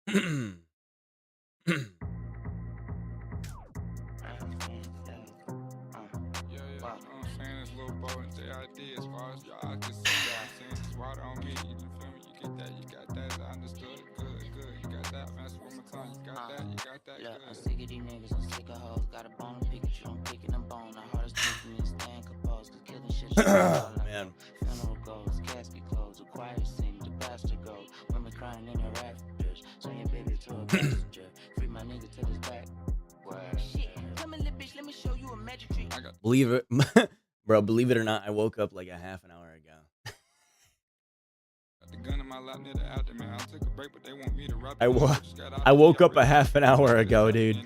Yeah, you know what I'm saying? It's Lil Bo and JID as far as y'all, I can see, you know what I'm saying? It's water on me, you feel me? You get that, you got that, I understood. Good, you got that, man. So one more time, you got that, Look, good. I'm sick of these niggas, I'm sick of hoes. Got a bone to Pikachu, I'm picking a bone. The hardest thing for me is staying composed. Cause killing shit is all I Man. know. Funeral goes, casket closed, the choir sing, the pastor goes. Women crying in their rafters. Turn your baby to a passenger. Free my nigga till his back. Shit, come in, little bitch, let me show you a magic trick. Believe it, bro. Believe it or not, I woke up like a half an hour ago. The gun in my lap near the afterman. I took a break, but they want me to rap. I woke up a half an hour ago, dude.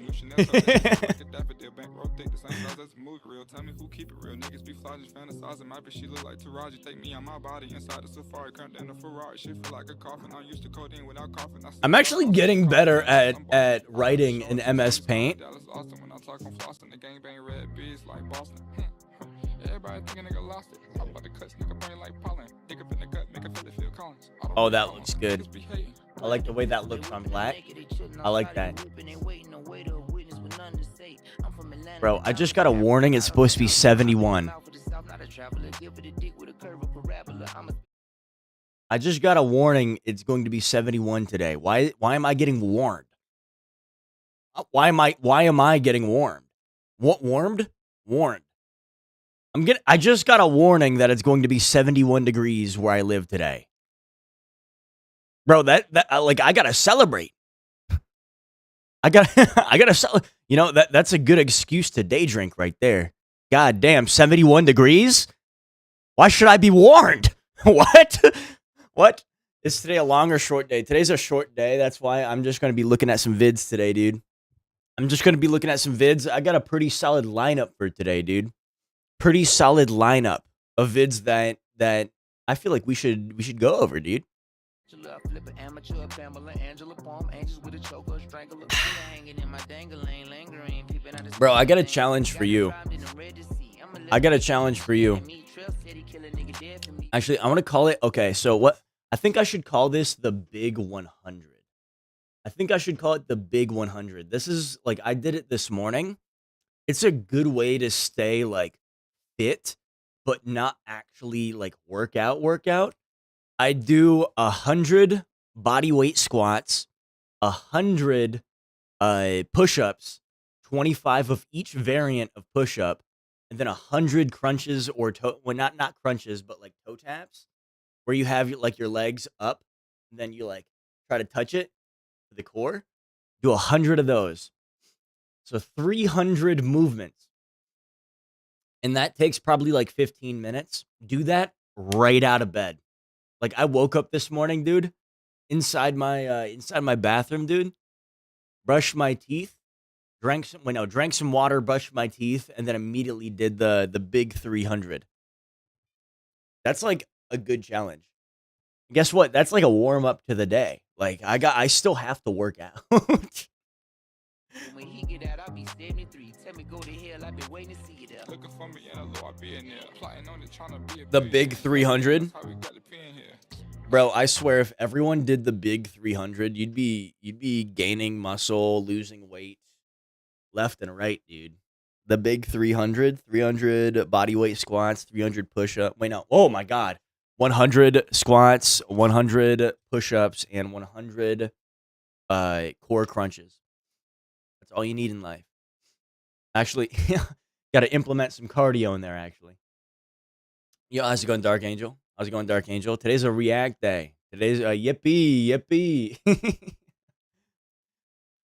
Tell me who keep it real. Niggas be fly, just fantasizing. My bitch, she look like Taraji. Take me on my body inside the safari. Current in the Ferrari. Shit feel like a coffin. I'm used to codeine without coughing. I'm actually getting better at writing in MS Paint. Dallas, Austin. When I talk, I'm flossing. The gang bang red bees like Boston. Everybody think a nigga lost it. I'm about to cut nigga brain like pollen. Dig up in the gut, make a fit Phil Collins. Oh, that looks good. I like the way that looks on black. I like that. Bro, I just got a warning. It's supposed to be 71. I just got a warning. It's going to be 71 today. Why am I getting warned? Why am I getting warned? What warmed? Warned. I just got a warning that it's going to be 71 degrees where I live today. Bro, that like I gotta celebrate. I gotta celebrate. You know, that's a good excuse to day drink right there. God damn, 71 degrees? Why should I be warned? What? Is today a long or short day? Today's a short day. That's why I'm just gonna be looking at some vids today, dude. I'm just gonna be looking at some vids. I got a pretty solid lineup for today, dude. Pretty solid lineup of vids that I feel like we should go over, dude. Bro, I got a challenge for you. Actually, I want to call it, okay, so what? I think I should call this the Big 100. I think I should call it the Big 100. This is, like, I did it this morning. It's a good way to stay, like, fit, but not actually, like, work out. I do 100 body weight squats, 100 push-ups, 25 of each variant of push-up, and then 100 crunches or not crunches, but like toe taps, where you have like your legs up, and then you like try to touch it to the core. Do 100 of those, so 300 movements, and that takes probably like 15 minutes. Do that right out of bed. Like I woke up this morning, dude, inside my bathroom, dude. Brushed my teeth, drank some water, brushed my teeth, and then immediately did the big 300. That's like a good challenge. Guess what? That's like a warm up to the day. Like I still have to work out. When he get out, I'll be 73. Tell me go to hell, I've been waiting to see you there. Looking for me in a low, I be in there. Plotting on it, trying to be a The big 300. How we got the pin here. Bro, I swear if everyone did the big 300, you'd be gaining muscle, losing weight left and right, dude. The big 300 body weight squats, 300 push-up. Wait, no. Oh my god. 100 squats, 100 push-ups, and 100 core crunches. That's all you need in life. Actually, got to implement some cardio in there, actually. Yo, how's it going, Dark Angel? How's it going, Dark Angel? Today's a React day. Today's a yippee.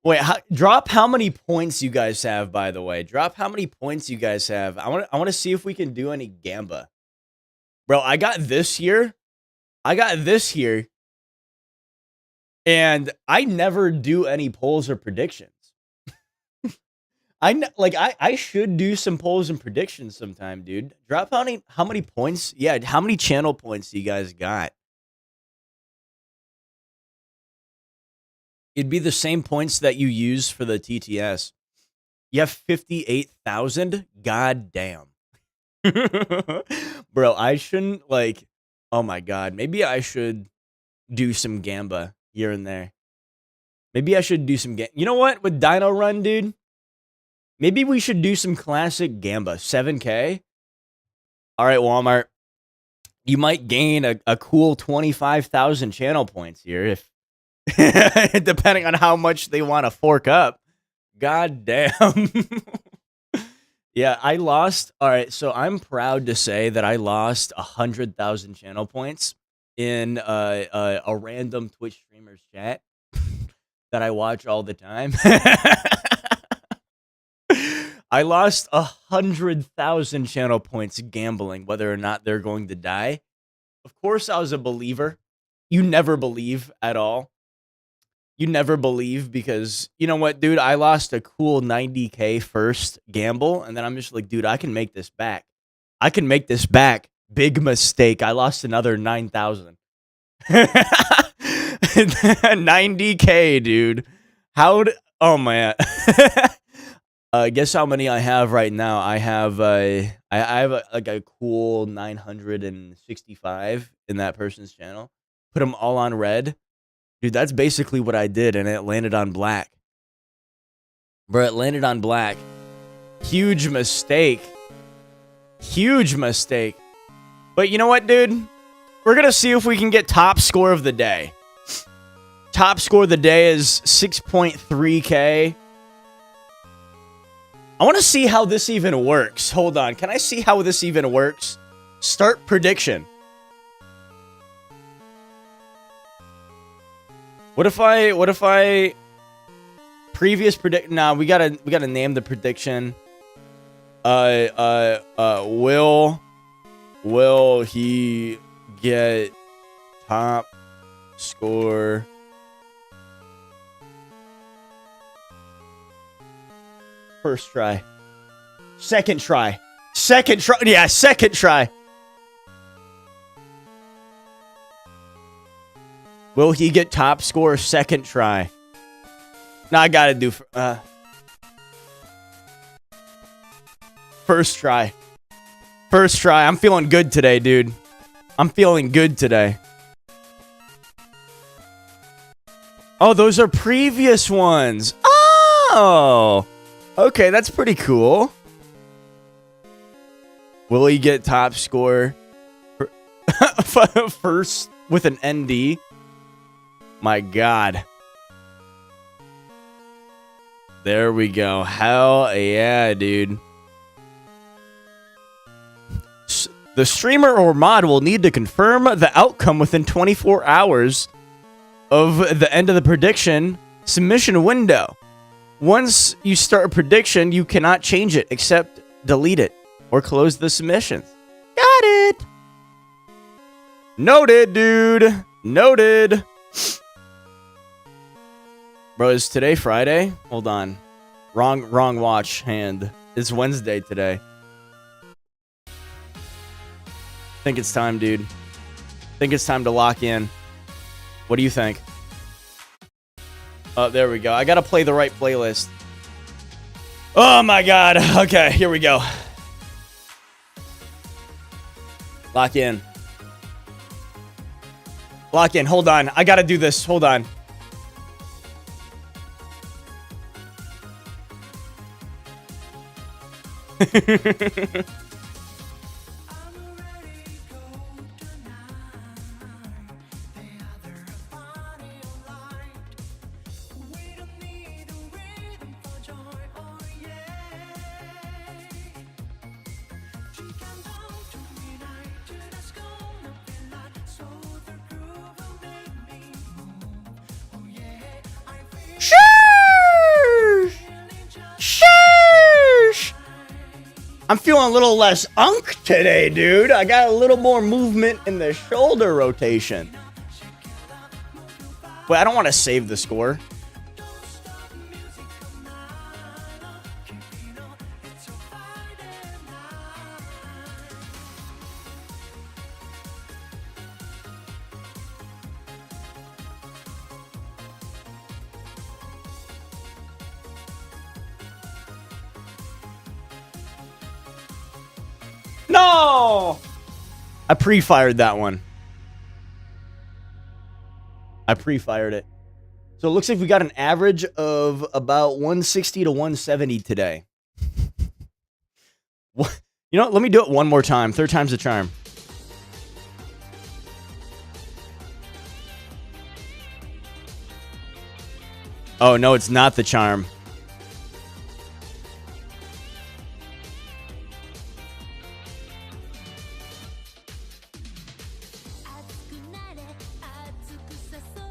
Wait, drop how many points you guys have, by the way. Drop how many points you guys have. I want to see if we can do any Gamba. Bro, I got this here. And I never do any polls or predictions. I should do some polls and predictions sometime, dude. Drop how many points? Yeah, how many channel points do you guys got? It'd be the same points that you use for the TTS. You have 58,000? God damn. Bro, I shouldn't oh my god, maybe I should do some Gamba here and there. Maybe I should do some you know what? With Dino Run, dude? Maybe we should do some classic Gamba. 7K? All right, Walmart. You might gain a cool 25,000 channel points here if depending on how much they want to fork up. God damn. Yeah, I lost. All right, so I'm proud to say that I lost 100,000 channel points in a random Twitch streamer's chat that I watch all the time. I lost 100,000 channel points gambling whether or not they're going to die. Of course, I was a believer. You never believe at all. You never believe because, you know what, dude? I lost a cool 90K first gamble, and then I'm just like, dude, I can make this back. I can make this back. Big mistake. I lost another 9,000. 90K, dude. Oh, man. Guess how many I have right now? I have like a cool 965 in that person's channel. Put them all on red. Dude, that's basically what I did, and it landed on black. Bro, it landed on black. Huge mistake. Huge mistake. But you know what, dude? We're going to see if we can get top score of the day. Top score of the day is 6.3K. I want to see how this even works. Hold on. Can I see how this even works? Start prediction. What if I previous predict? Nah, we gotta name the prediction. Will he get top score? First try. Second try. Second try. Yeah, second try. Will he get top score second try? No, I gotta do first try. First try. I'm feeling good today, dude. I'm feeling good today. Oh, those are previous ones. Oh! Okay, that's pretty cool. Will he get top score first with an ND? My God. There we go. Hell yeah, dude. The streamer or mod will need to confirm the outcome within 24 hours of the end of the prediction submission window. Once you start a prediction, you cannot change it except delete it or close the submissions. Got it. Noted, dude. Noted. Bro, is today Friday? Hold on. Wrong watch hand. It's Wednesday today. Think it's time, dude. Think it's time to lock in. What do you think? Oh, there we go. I gotta play the right playlist. Oh my God. Okay, here we go. Lock in. Lock in. Hold on. I gotta do this. Hold on. I'm feeling a little less unk today, dude. I got a little more movement in the shoulder rotation. Wait, I don't want to save the score. No! I pre-fired that one. I pre-fired it. So it looks like we got an average of about 160 to 170 today. What? You know what? Let me do it one more time. Third time's the charm. Oh, no, it's not the charm.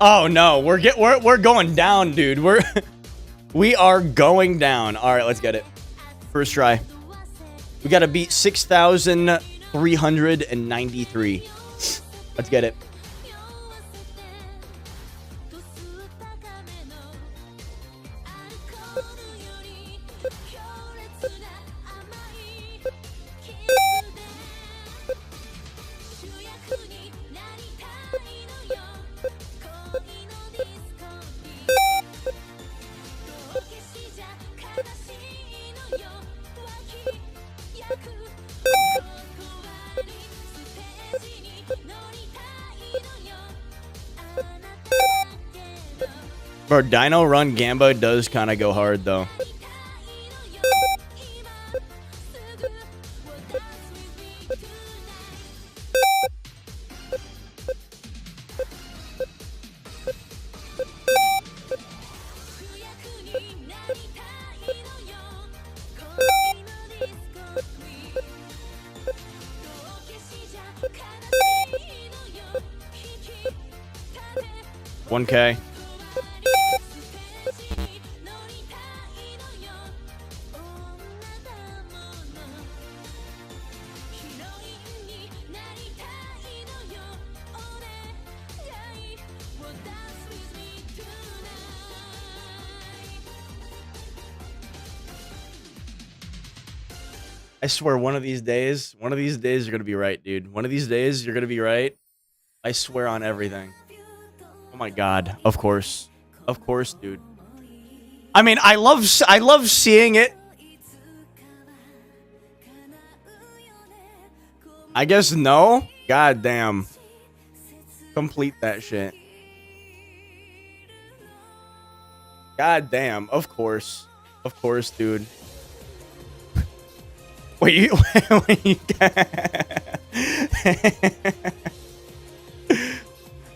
Oh no, we're going down, dude. We are going down. All right, let's get it. First try. We got to beat 6,393. Let's get it. Bro, Dino Run Gamba does kind of go hard, though. $1K. I swear one of these days you're going to be right, dude. One of these days you're going to be right. I swear on everything. Oh my god. Of course. Of course, dude. I mean, I love seeing it. I guess no. God damn. Complete that shit. God damn. Of course. Of course, dude. Wait, you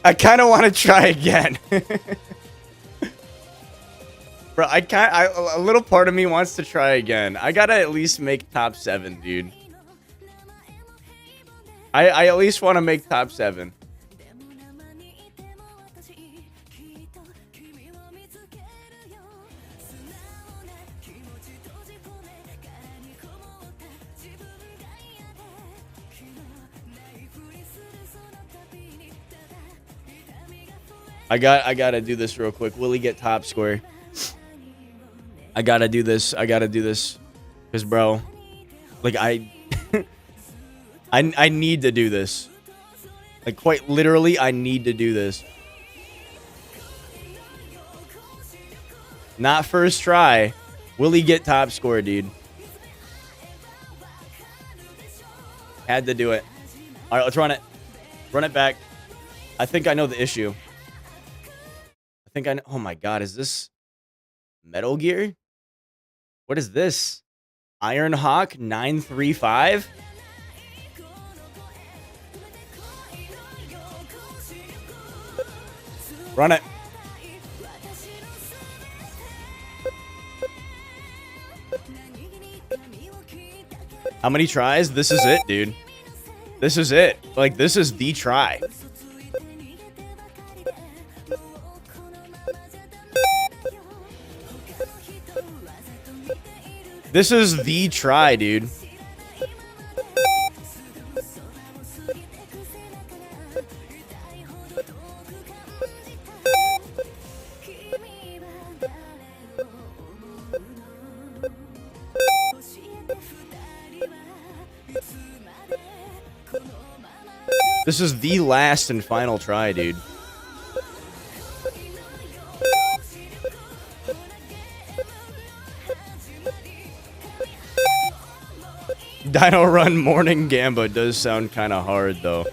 I kind of want to try again. Bro, a little part of me wants to try again. I gotta at least make top 7, dude. I at least want to make top 7. I gotta do this real quick. Will he get top square? I gotta do this. Cause bro, like I need to do this. Like quite literally, I need to do this. Not first try. Will he get top score, dude? Had to do it. All right, let's run it. Run it back. I think I know the issue. Oh my god, is this Metal Gear? What is this? Iron Hawk 935? Run it. How many tries? This is it, dude. This is it. Like, this is the try. This is the try, dude. This is the last and final try, dude. Dino Run Morning Gamba does sound kind of hard, though.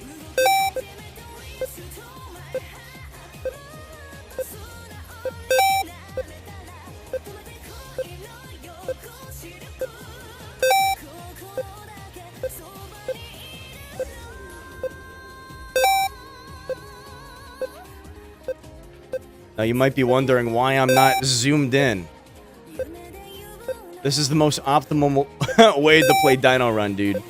Now you might be wondering why I'm not zoomed in. This is the most optimal way to play Dino Run, dude.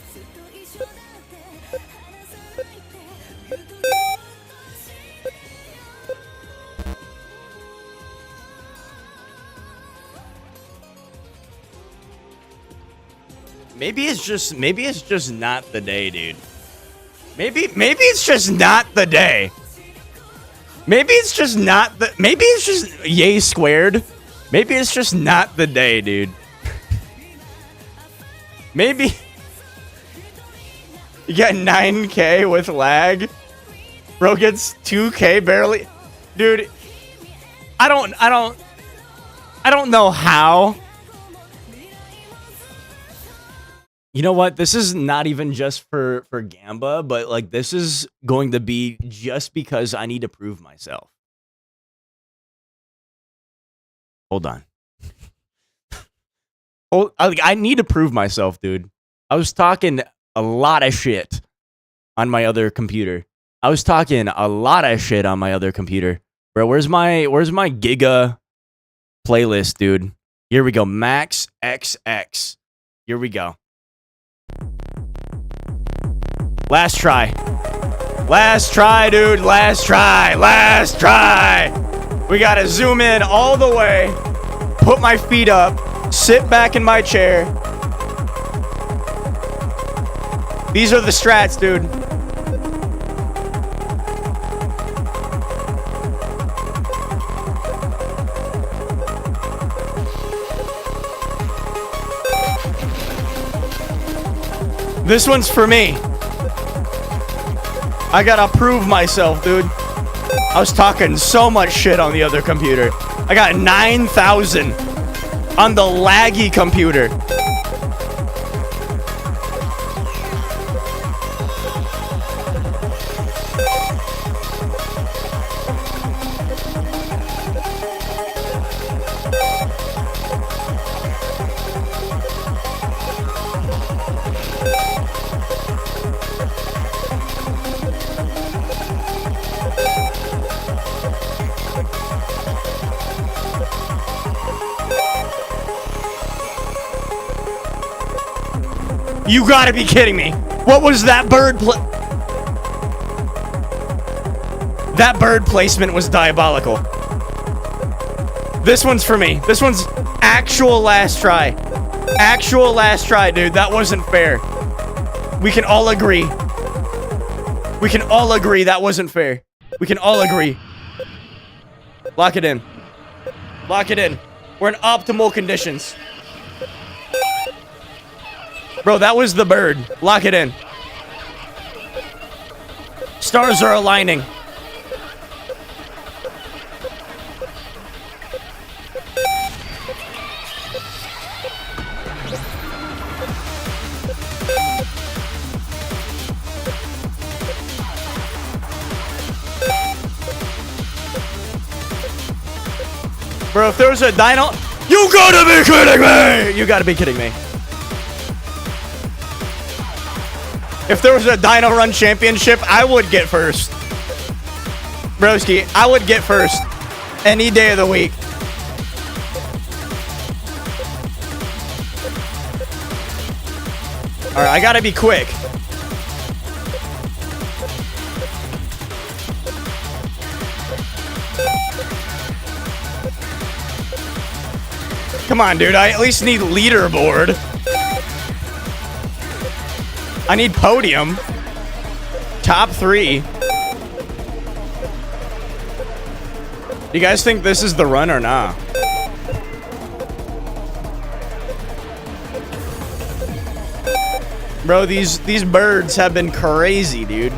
Maybe it's just not the day, dude. Maybe it's just not the day. Maybe it's just yay squared. Maybe it's just not the day, dude. Maybe you get 9K with lag. Bro gets 2K barely. Dude, I don't know how. You know what? This is not even just for Gamba, but like this is going to be just because I need to prove myself. Hold on. I need to prove myself, dude. I was talking a lot of shit on my other computer. Bro, where's my Giga playlist, dude? Here we go. Max XX. Here we go. Last try. Last try, dude. Last try. Last try. We gotta zoom in all the way. Put my feet up. Sit back in my chair. These are the strats, dude. This one's for me. I gotta prove myself, dude. I was talking so much shit on the other computer. I got 9,000 on the laggy computer. You gotta be kidding me. What was that bird That bird placement was diabolical. This one's for me. This one's actual last try. Actual last try, dude. That wasn't fair. We can all agree. We can all agree that wasn't fair. We can all agree. Lock it in. Lock it in. We're in optimal conditions. Bro, that was the bird. Lock it in. Stars are aligning. Bro, if there was a dino... You gotta be kidding me! You gotta be kidding me. If there was a Dino Run Championship, I would get first. Broski, I would get first. Any day of the week. Alright, I gotta be quick. Come on, dude. I at least need leaderboard. I need podium. Top 3. You guys think this is the run or not? Bro, these birds have been crazy, dude.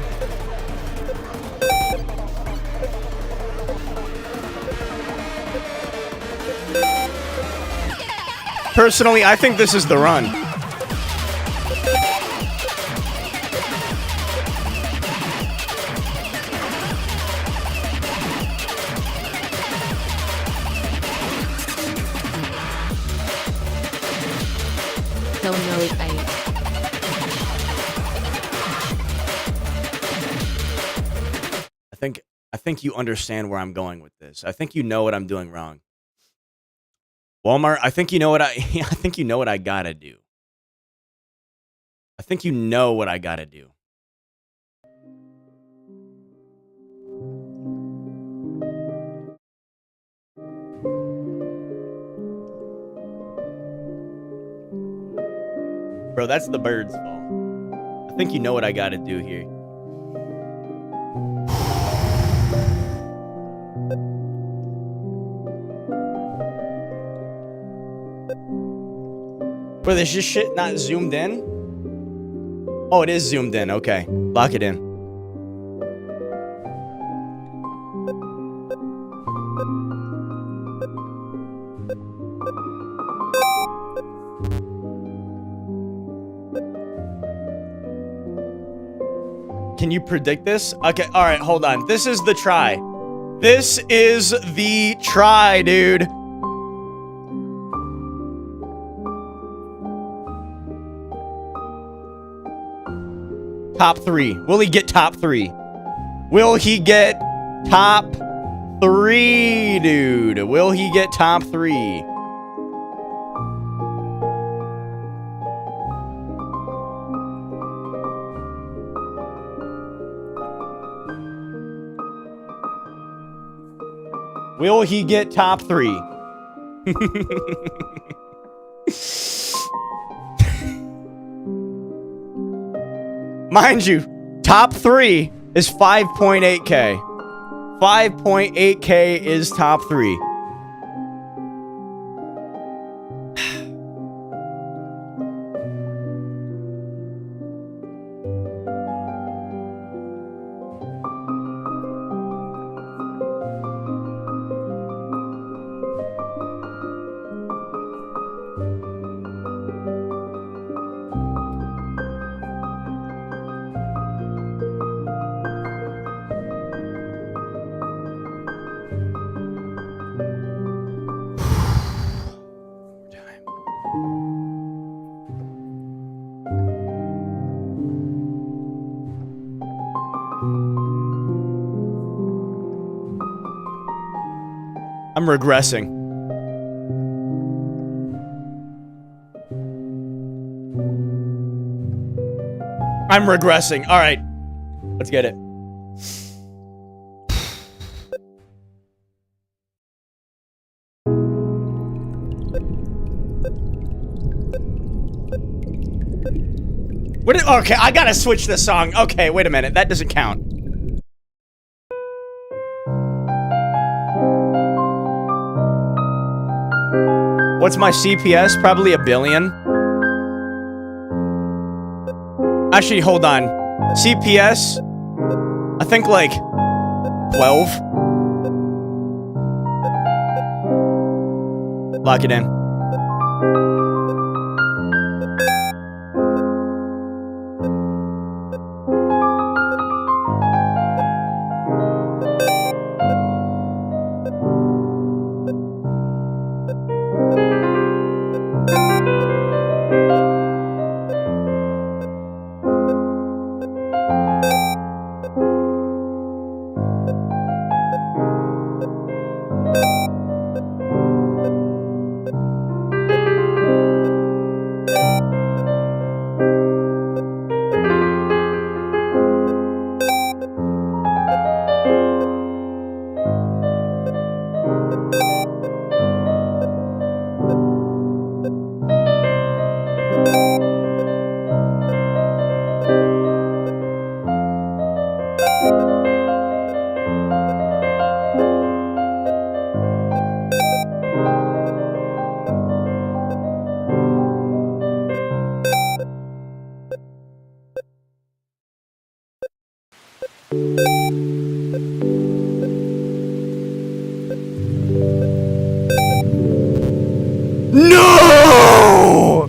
Personally, I think this is the run. Don't know if I think you understand where I'm going with this. I think you know what I'm doing wrong. Walmart, I think you know what I think you know what I gotta do. I think you know what I gotta do. Bro, that's the bird's fault. I think you know what I gotta do here. Bro, this just shit not zoomed in? Oh, it is zoomed in. Okay. Lock it in. Can you predict this? Okay, all right, hold on. This is the try. This is the try, dude. Top 3. Will he get top 3? Will he get top 3, dude? Will he get top 3? Will he get top 3? Mind you, top 3 is 5.8K. 5.8K is top 3. I'm regressing. I'm regressing. All right. Let's get it. Okay, I gotta switch this song. Okay, wait a minute. That doesn't count. What's my CPS? Probably 1 billion. Actually, hold on. CPS? I think like 12. Lock it in. No!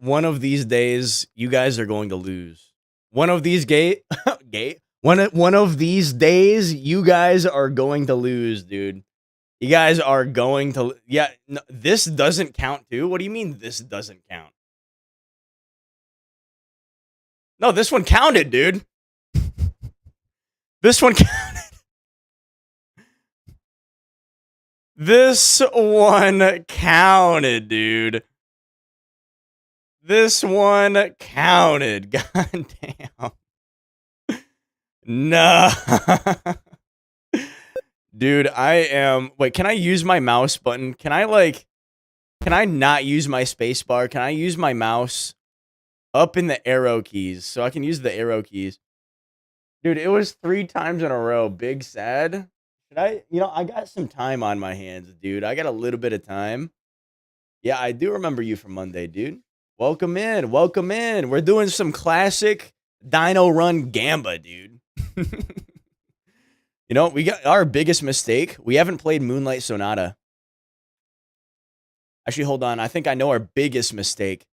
One of these days, you guys are going to lose. One of these One of these days, you guys are going to lose, dude. You guys are going to... Yeah, no, this doesn't count, too? What do you mean this doesn't count? No, this one counted, dude. This one counted. This one counted, dude. This one counted. God damn. No. Dude, I am... Wait, can I use my mouse button? Can I not use my space bar? Can I use my mouse up in the arrow keys so I can use the arrow keys? Dude, it was 3 times in a row. Big sad. Should I... You know, I got some time on my hands, dude. I got a little bit of time. Yeah, I do remember you from Monday, dude. Welcome in. Welcome in. We're doing some classic Dino Run Gamba, dude. You know, we got our biggest mistake. We haven't played Moonlight Sonata. Actually, hold on. I think I know our biggest mistake.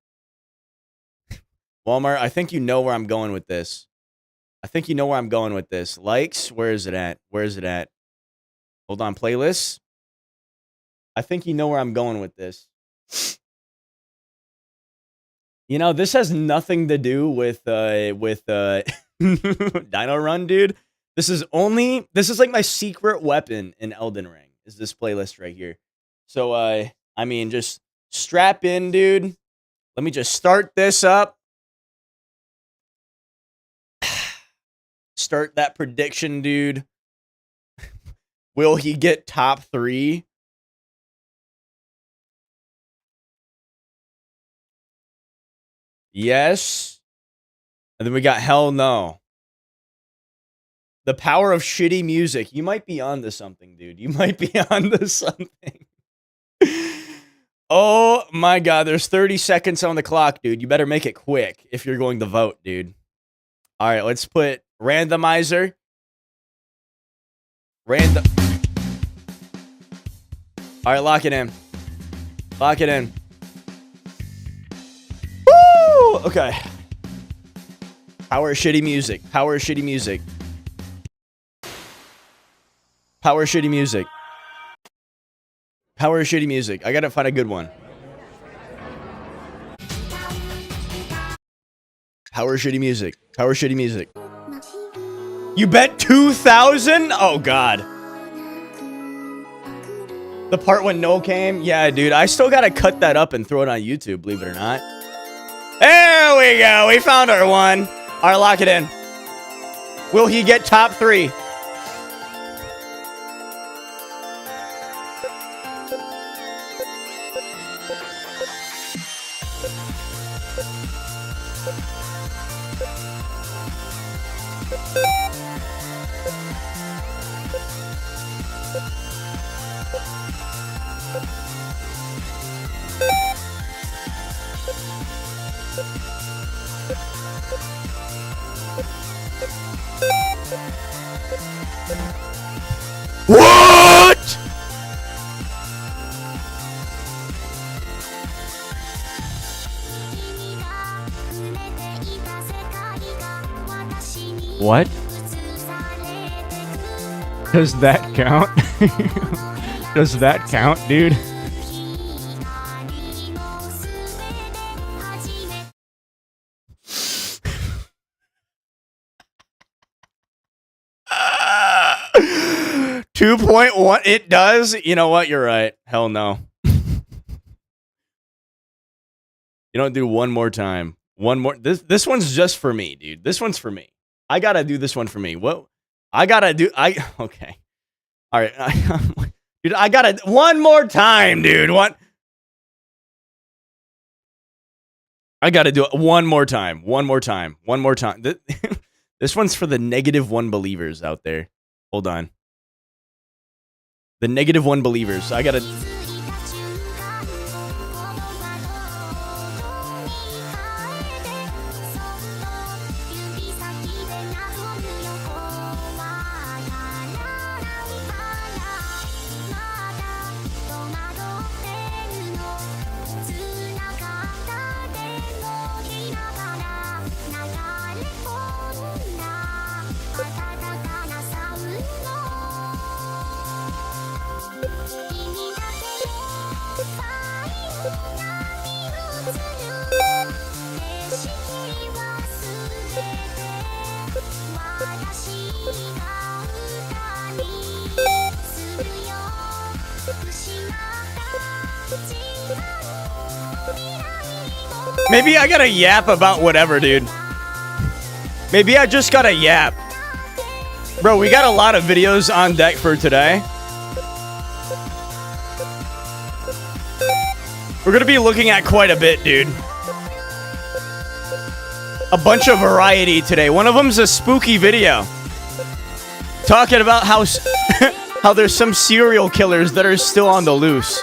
Walmart, I think you know where I'm going with this. I think you know where I'm going with this. Likes, where is it at? Where is it at? Hold on, playlists. I think you know where I'm going with this. You know, this has nothing to do with Dino Run, dude. This is like my secret weapon in Elden Ring, is this playlist right here. So, I mean, just strap in, dude. Let me just start this up. Start that prediction, dude. Will he get top 3? Yes. And then we got hell no. The power of shitty music. You might be onto something, dude. You might be onto something. Oh my god, there's 30 seconds on the clock, dude. You better make it quick if you're going to vote, dude. All right, let's put randomizer. Random. All right, lock it in. Lock it in. Woo! Okay. Power of shitty music. Power of shitty music. Power of shitty music. Power of shitty music. I gotta find a good one. Power of shitty music. Power of shitty music. You bet 2,000? Oh, God. The part when Noel came? Yeah, dude. I still gotta cut that up and throw it on YouTube, believe it or not. There we go. We found our one. All right, lock it in. Will he get top 3? What? What? Does that count? Does that count, dude? Uh, 2.1. It does. You know what? You're right. Hell no. You don't do one more time. One more. This one's just for me, dude. This one's for me. I gotta do this one for me. What? I gotta do. Okay. All right. Dude, I gotta one more time, dude. What? I gotta do it one more time. One more time. One more time. This one's for the -1 believers out there. Hold on. The -1 believers. I gotta. Maybe I gotta yap about whatever, dude. Maybe I just gotta yap. Bro, we got a lot of videos on deck for today. We're gonna be looking at quite a bit, dude. A bunch of variety today. One of them's a spooky video. Talking about how, how there's some serial killers that are still on the loose.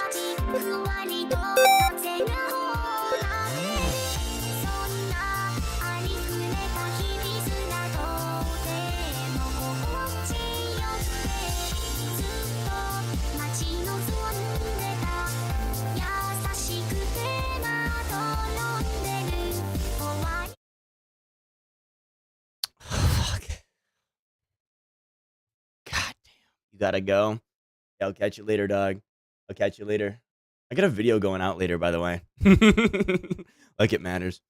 Gotta go. Yeah, I'll catch you later, dog. I'll catch you later. I got a video going out later, by the way. Like it matters.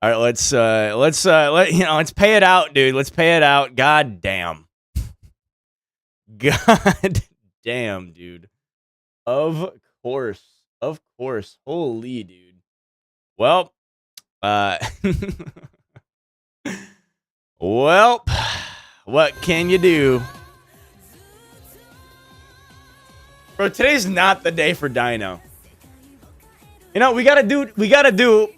All right, let's pay it out, dude. Let's pay it out. God damn. God damn, dude. Of course. Of course. Holy, dude. Well, well, what can you do? Bro, today's not the day for Dino. You know, we gotta do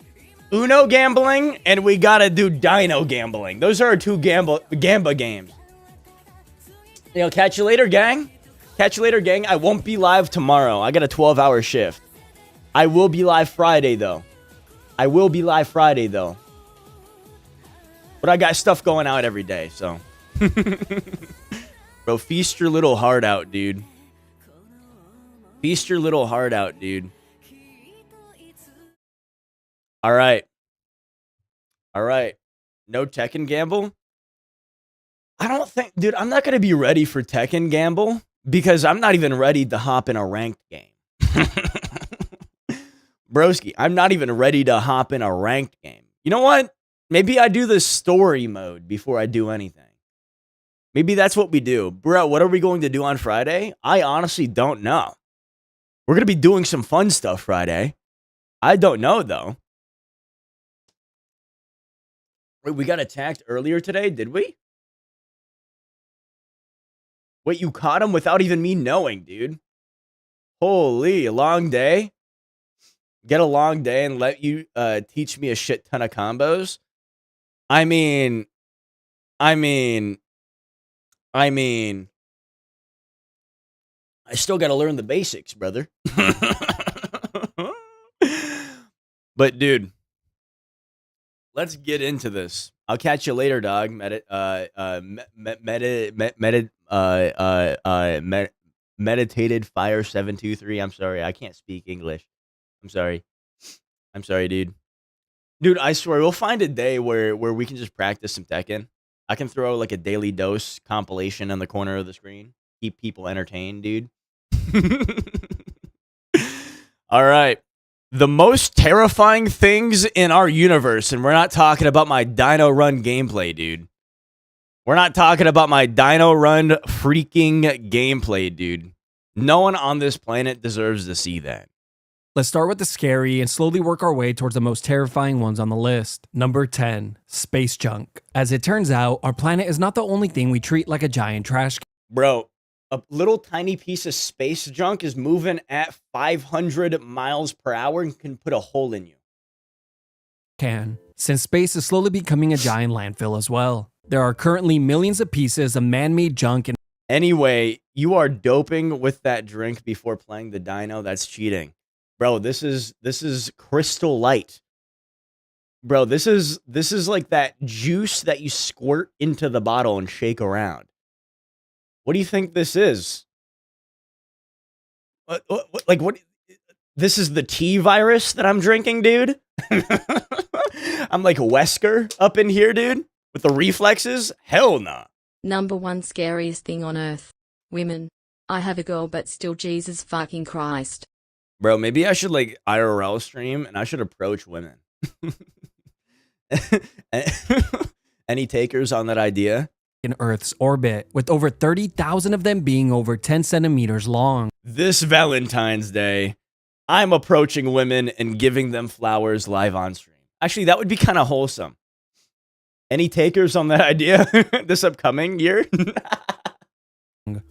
Uno gambling and we gotta do Dino gambling. Those are our two Gamba games. You know, catch you later, gang. Catch you later, gang. I won't be live tomorrow. I got a 12-hour shift. I will be live Friday, though. But I got stuff going out every day, so. Bro, feast your little heart out, dude. Feast your little heart out, dude. All right. All right. No Tekken Gamble? I don't think... Dude, I'm not going to be ready for Tekken Gamble because I'm not even ready to hop in a ranked game. Broski, I'm not even ready to hop in a ranked game. You know what? Maybe I do the story mode before I do anything. Maybe that's what we do. Bro, what are we going to do on Friday? I honestly don't know. We're going to be doing some fun stuff Friday. I don't know, though. Wait, we got attacked earlier today, did we? Wait, you caught him without even me knowing, dude. Holy, a long day? Get a long day and let you teach me a shit ton of combos? I mean... I still got to learn the basics, brother. But, dude, let's get into this. I'll catch you later, dog. Meditated Fire 723. I'm sorry. I can't speak English. I'm sorry. I'm sorry, dude. Dude, I swear, we'll find a day where we can just practice some Tekken. I can throw like a daily dose compilation on the corner of the screen. Keep people entertained, dude. All right. The most terrifying things in our universe, and we're not talking about my Dino Run gameplay, dude. We're not talking about my Dino Run freaking gameplay, dude. No one on this planet deserves to see that. Let's start with the scary and slowly work our way towards the most terrifying ones on the list. Number 10, space junk. As it turns out, our planet is not the only thing we treat like a giant trash can. Bro, a little tiny piece of space junk is moving at 500 miles per hour and can put a hole in you. Since space is slowly becoming a giant landfill as well. There are currently millions of pieces of man-made junk and... Anyway, you are doping with that drink before playing the Dino. That's cheating. Bro, this is Crystal Light. Bro, this is like that juice that you squirt into the bottle and shake around. What do you think this is? What? This is the T virus that I'm drinking, dude? I'm like Wesker up in here, dude, with the reflexes? Hell nah. Number 1 scariest thing on earth. Women. I have a girl, but still, Jesus fucking Christ. Bro, maybe I should like IRL stream and I should approach women. Any takers on that idea? in Earth's orbit, with over 30,000 of them being over 10 centimeters long. This Valentine's Day, I'm approaching women and giving them flowers live on stream. Actually, that would be kind of wholesome. Any takers on that idea this upcoming year?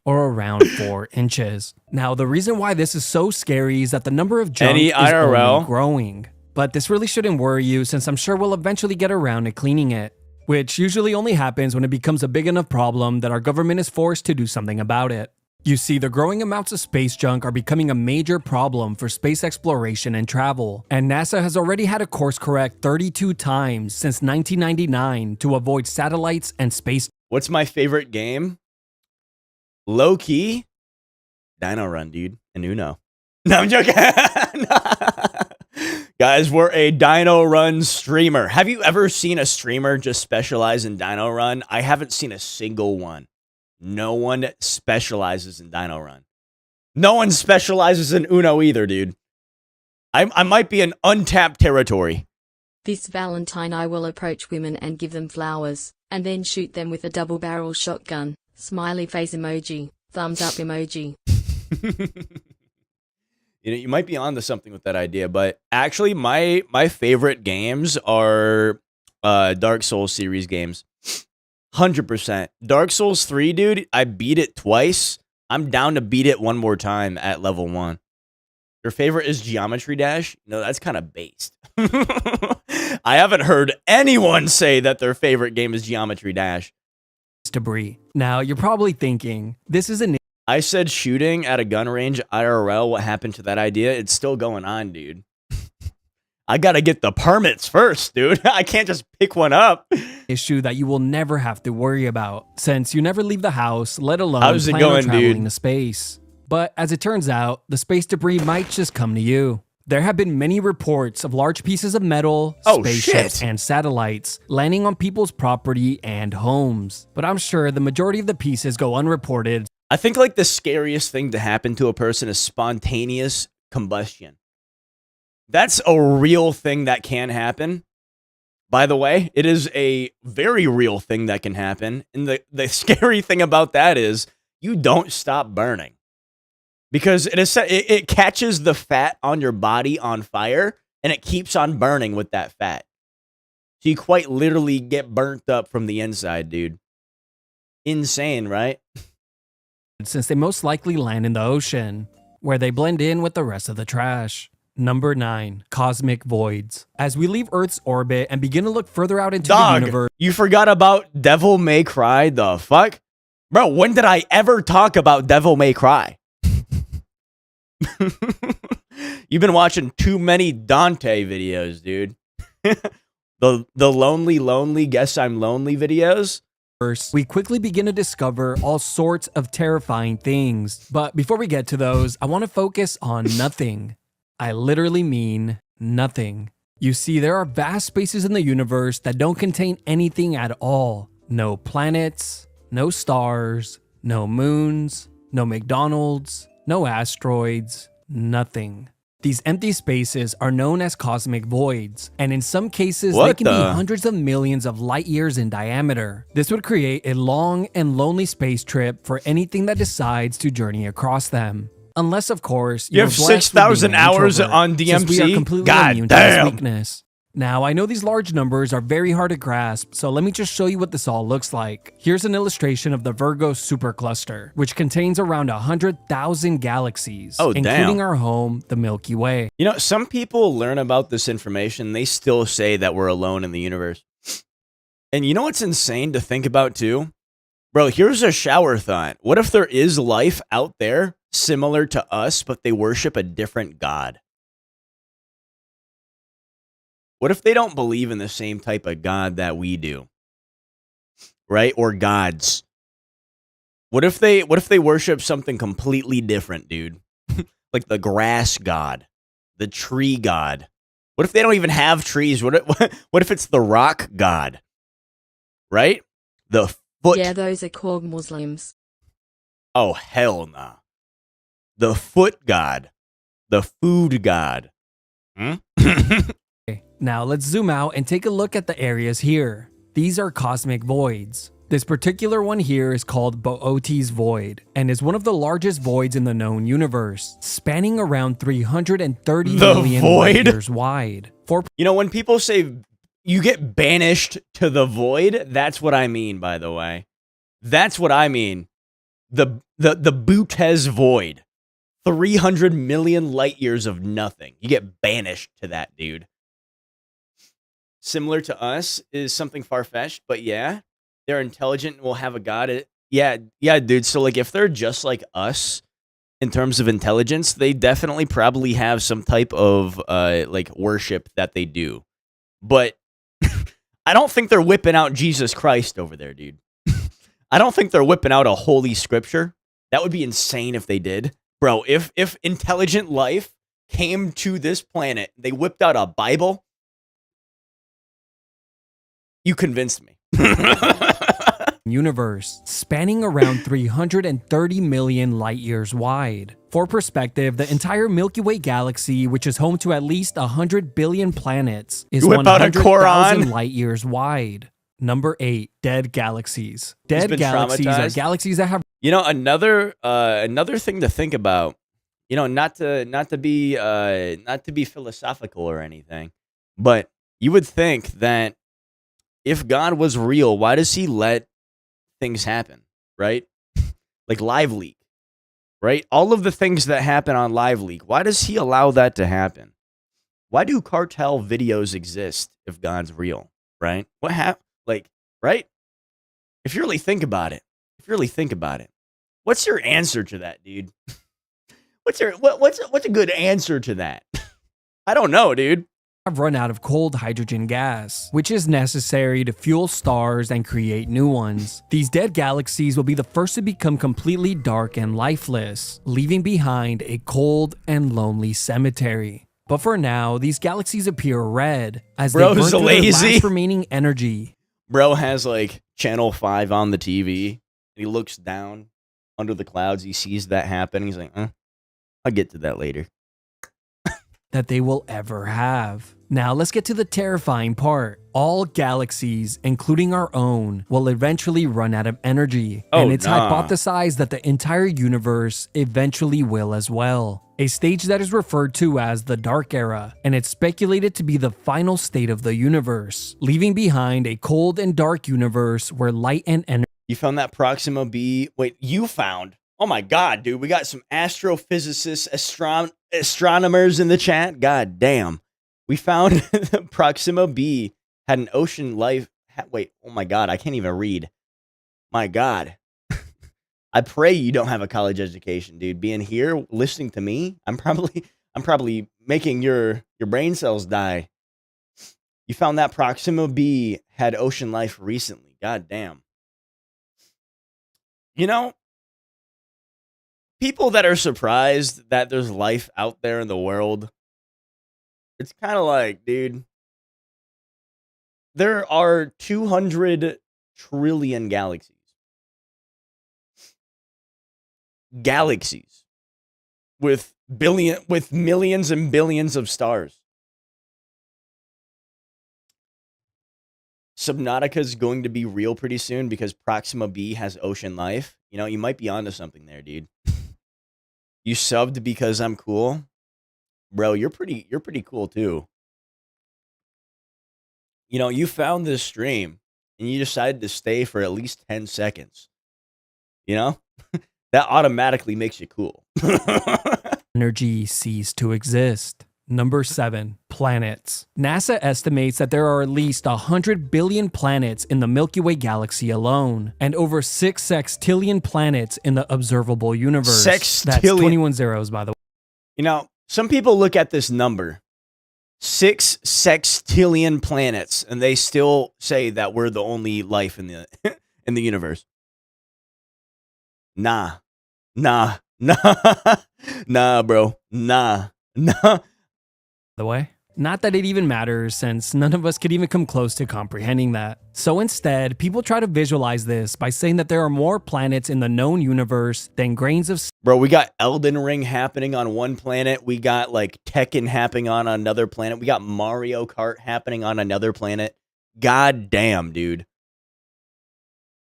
Or around 4 inches. Now, the reason why this is so scary is that the number of junk Any is IRL? only growing. But this really shouldn't worry you, since I'm sure we'll eventually get around to cleaning it, which usually only happens when it becomes a big enough problem that our government is forced to do something about it. You see, the growing amounts of space junk are becoming a major problem for space exploration and travel, and NASA has already had to course correct 32 times since 1999 to avoid satellites and space. What's my favorite game? Low key, Dino Run, dude, and Uno. No, I'm joking. Guys, we're a Dino Run streamer. Have you ever seen a streamer just specialize in Dino Run? I haven't seen a single one. No one specializes in Dino Run. No one specializes in Uno either, dude. I might be an untapped territory. This Valentine I will approach women and give them flowers, and then shoot them with a double-barrel shotgun. Smiley face emoji. Thumbs up emoji. You know, you might be onto something with that idea, but actually my favorite games are Dark Souls series games. 100%. Dark Souls 3, dude, I beat it twice. I'm down to beat it one more time at level 1. Your favorite is Geometry Dash? No, that's kind of based. I haven't heard anyone say that their favorite game is Geometry Dash. Debris. Now, you're probably thinking, this is an I said shooting at a gun range IRL. What happened to that idea? It's still going on, dude. I gotta get the permits first, dude. I can't just pick one up. issue that you will never have to worry about, since you never leave the house, let alone How's it plan on going, traveling dude? to space. But as it turns out, the space debris might just come to you. There have been many reports of large pieces of metal, Oh, spaceships, shit. and satellites landing on people's property and homes. But I'm sure the majority of the pieces go unreported. I think like the scariest thing to happen to a person is spontaneous combustion. That's a real thing that can happen. By the way, it is a very real thing that can happen. And the scary thing about that is you don't stop burning. Because it catches the fat on your body on fire, and it keeps on burning with that fat. So you quite literally get burnt up from the inside, dude. Insane, right? Since they most likely land in the ocean, where they blend in with the rest of the trash. Number 9, cosmic voids. As we leave Earth's orbit and begin to look further out into the Dog, universe, you forgot about Devil May Cry? The fuck? Bro, when did I ever talk about Devil May Cry? You've been watching too many Dante videos, dude. The lonely, guess I'm lonely videos. we quickly begin to discover all sorts of terrifying things. But before we get to those, I want to focus on nothing. I literally mean nothing. You see, there are vast spaces in the universe that don't contain anything at all. No planets, no stars, no moons, no McDonald's, no asteroids, nothing. These empty spaces are known as cosmic voids, and in some cases, they can be hundreds of millions of light years in diameter. This would create a long and lonely space trip for anything that decides to journey across them. Unless, of course, You have 6,000 hours on DMC? We are completely God immune to damn. this weakness. Now, I know these large numbers are very hard to grasp, so let me just show you what this all looks like. Here's an illustration of the Virgo supercluster, which contains around 100,000 galaxies, Oh, damn. including our home, the Milky Way. You know, some people learn about this information. They still say that we're alone in the universe. And you know what's insane to think about too? Bro, here's a shower thought. What if there is life out there similar to us, but they worship a different god? What if they don't believe in the same type of god that we do? Right? Or gods. What if they worship something completely different, dude? Like the grass god, the tree god. What if they don't even have trees? What if it's the rock god? Right? The foot. Yeah, those are called Muslims. Oh, hell nah. The foot god. The food god. Hmm? Now let's zoom out and take a look at the areas here. These are cosmic voids. This particular one here is called Boötes Void and is one of the largest voids in the known universe, spanning around 330 million light years wide. You know, when people say you get banished to the void, that's what I mean, by the way. That's what I mean. The Boötes Void. 300 million light years of nothing. You get banished to that, dude. Similar to us is something far-fetched, but yeah, they're intelligent and will have a god. Yeah, dude. So, like, if they're just like us in terms of intelligence, they definitely probably have some type of, like, worship that they do. But I don't think they're whipping out Jesus Christ over there, dude. I don't think they're whipping out a holy scripture. That would be insane if they did. Bro, if intelligent life came to this planet, they whipped out a Bible, you convinced me. Universe, spanning around 330 million light years wide. For perspective, the entire Milky Way galaxy, which is home to at least 100 billion planets, is 100,000 light years wide. Number 8, dead galaxies. Dead galaxies are galaxies that have... You know, another thing to think about, you know, not to be philosophical or anything, but you would think that if God was real, why does he let things happen, right? Like Live Leak, right? All of the things that happen on Live Leak, why does he allow that to happen? Why do cartel videos exist if God's real, right? What happened? Like, right? If you really think about it, what's your answer to that, dude? What's a good answer to that? I don't know, dude. Have run out of cold hydrogen gas, which is necessary to fuel stars and create new ones. These dead galaxies will be the first to become completely dark and lifeless, leaving behind a cold and lonely cemetery. But for now, these galaxies appear red as they burn through their last remaining energy. Bro has like Channel 5 on the TV, and he looks down under the clouds. He sees that happen. He's like, I'll get to that later. That they will ever have. Now let's get to the terrifying part. All galaxies, including our own, will eventually run out of energy. And it's hypothesized that the entire universe eventually will as well. A stage that is referred to as the Dark Era, and it's speculated to be the final state of the universe, leaving behind a cold and dark universe where light and energy... You found that Proxima B... Wait, you found... Oh my god, dude. We got some astrophysicists, astronomers in the chat. God damn. We found that Proxima B had an ocean life... Wait, oh my god, I can't even read. My god. I pray you don't have a college education, dude. Being here, listening to me, I'm probably making your brain cells die. You found that Proxima B had ocean life recently. God damn. You know, people that are surprised that there's life out there in the world, it's kind of like, dude, there are 200 trillion galaxies. Galaxies with millions and billions of stars. Subnautica is going to be real pretty soon because Proxima B has ocean life. You know, you might be onto something there, dude. You subbed because I'm cool. Bro, you're pretty cool too. You know, you found this stream and you decided to stay for at least 10 seconds. You know? That automatically makes you cool. Energy cease to exist. Number 7, planets. NASA estimates that there are at least 100 billion planets in the Milky Way galaxy alone, and over 6 sextillion planets in the observable universe. Sextillion. That's 21 zeros, by the way. You know, some people look at this number, 6 sextillion planets, and they still say that we're the only life in the in the universe. Nah, bro. Nah. The way. Not that it even matters, since none of us could even come close to comprehending that. So instead, people try to visualize this by saying that there are more planets in the known universe than grains of... Bro, we got Elden Ring happening on one planet. We got, like, Tekken happening on another planet. We got Mario Kart happening on another planet. God damn, dude.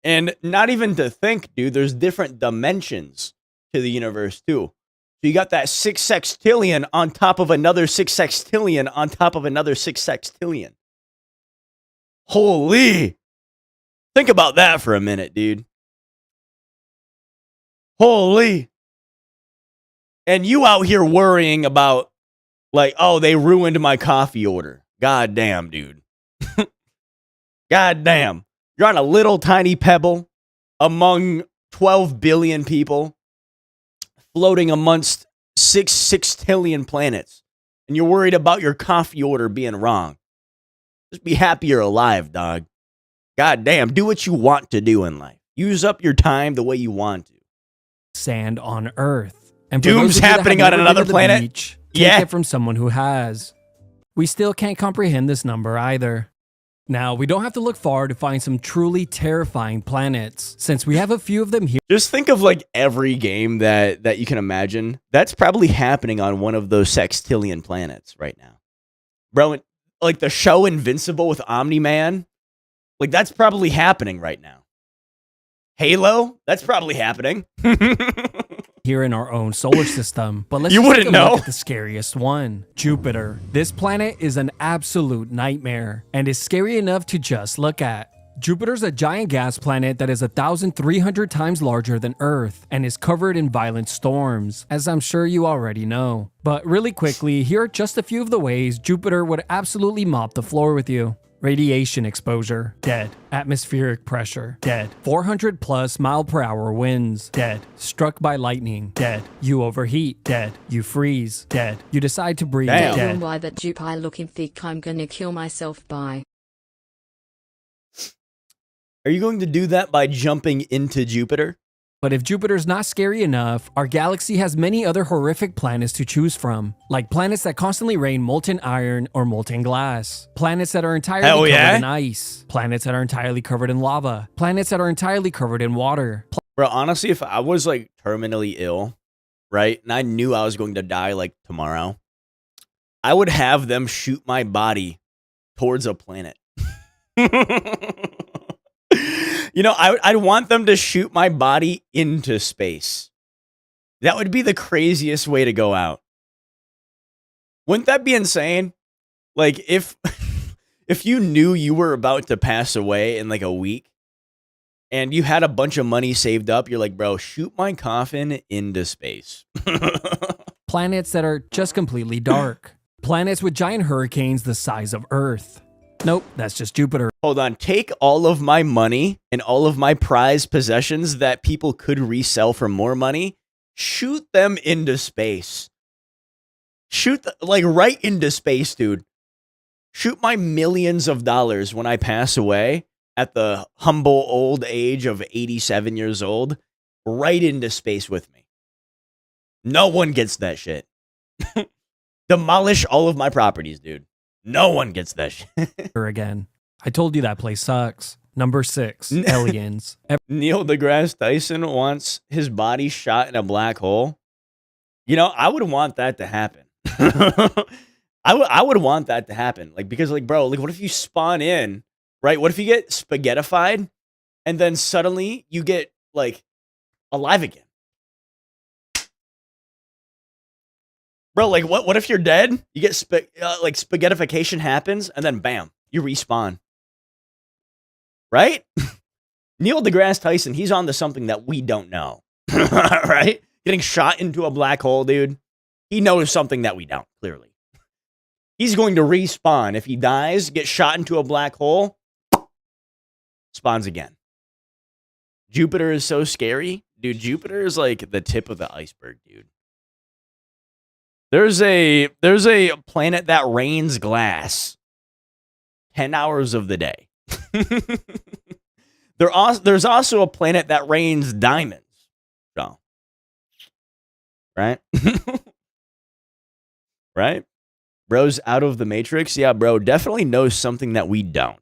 And not even to think, dude, there's different dimensions to the universe too. So you got that 6 sextillion on top of another 6 sextillion on top of another 6 sextillion. Holy. Think about that for a minute, dude. Holy. And you out here worrying about, like, oh, they ruined my coffee order. God damn, dude. God damn. You're on a little tiny pebble among 12 billion people floating amongst 6 sextillion planets. And you're worried about your coffee order being wrong. Just be happy you're alive, dog. God damn. Do what you want to do in life. Use up your time the way you want to. Sand on Earth. And for Doom's those of you that happening have on never another been to the planet? beach, Yeah. take it from someone who has. We still can't comprehend this number either. Now, we don't have to look far to find some truly terrifying planets, since we have a few of them here. Just think of like every game that you can imagine. That's probably happening on one of those sextillion planets right now. Bro, like the show Invincible with Omni-Man, like that's probably happening right now. Halo, that's probably happening. Here in our own solar system. But let's You just take wouldn't a look know. at the scariest one, Jupiter. This planet is an absolute nightmare and is scary enough to just look at. Jupiter's a giant gas planet that is 1,300 times larger than Earth and is covered in violent storms, as I'm sure you already know. But really quickly, here are just a few of the ways Jupiter would absolutely mop the floor with you. Radiation exposure, dead. Atmospheric pressure, dead. 400 plus mile per hour winds, dead. Struck by lightning, dead. You overheat, dead. You freeze, dead. You decide to breathe, Damn. dead. Why that Jupiter looking thick I'm gonna kill myself by. Are you going to do that by jumping into Jupiter? But if Jupiter's not scary enough, our galaxy has many other horrific planets to choose from, like planets that constantly rain molten iron or molten glass, planets that are entirely Hell covered yeah. in ice, planets that are entirely covered in lava, planets that are entirely covered in water. Bro, honestly, if I was like terminally ill, right, and I knew I was going to die like tomorrow, I would have them shoot my body towards a planet. You know, I'd want them to shoot my body into space. That would be the craziest way to go out. Wouldn't that be insane? Like if if you knew you were about to pass away in like a week and you had a bunch of money saved up, you're like, bro, shoot my coffin into space. Planets that are just completely dark. Planets with giant hurricanes the size of Earth. Nope, that's just Jupiter. Hold on, take all of my money and all of my prized possessions that people could resell for more money, shoot them into space. Like right into space, dude. Shoot my millions of dollars when I pass away at the humble old age of 87 years old, right into space with me. No one gets that shit. Demolish all of my properties, dude. No one gets that shit. Again. I told you that place sucks. Number 6, aliens. Neil deGrasse Tyson wants his body shot in a black hole. You know, I would want that to happen. I would want that to happen. Like, because, like, bro, like, what if you spawn in, right? What if you get spaghettified and then suddenly you get, like, alive again? Bro, like, what if you're dead? You get, like, spaghettification happens and then, bam, you respawn. Right? Neil deGrasse Tyson, he's on to something that we don't know. Right? Getting shot into a black hole, dude. He knows something that we don't, clearly. He's going to respawn. If he dies, gets shot into a black hole, spawns again. Jupiter is so scary. Dude, Jupiter is like the tip of the iceberg, dude. There's a planet that rains glass 10 hours of the day. There's also a planet that rains diamonds. So, right? Right? Bro's out of the Matrix. Yeah, bro, definitely knows something that we don't.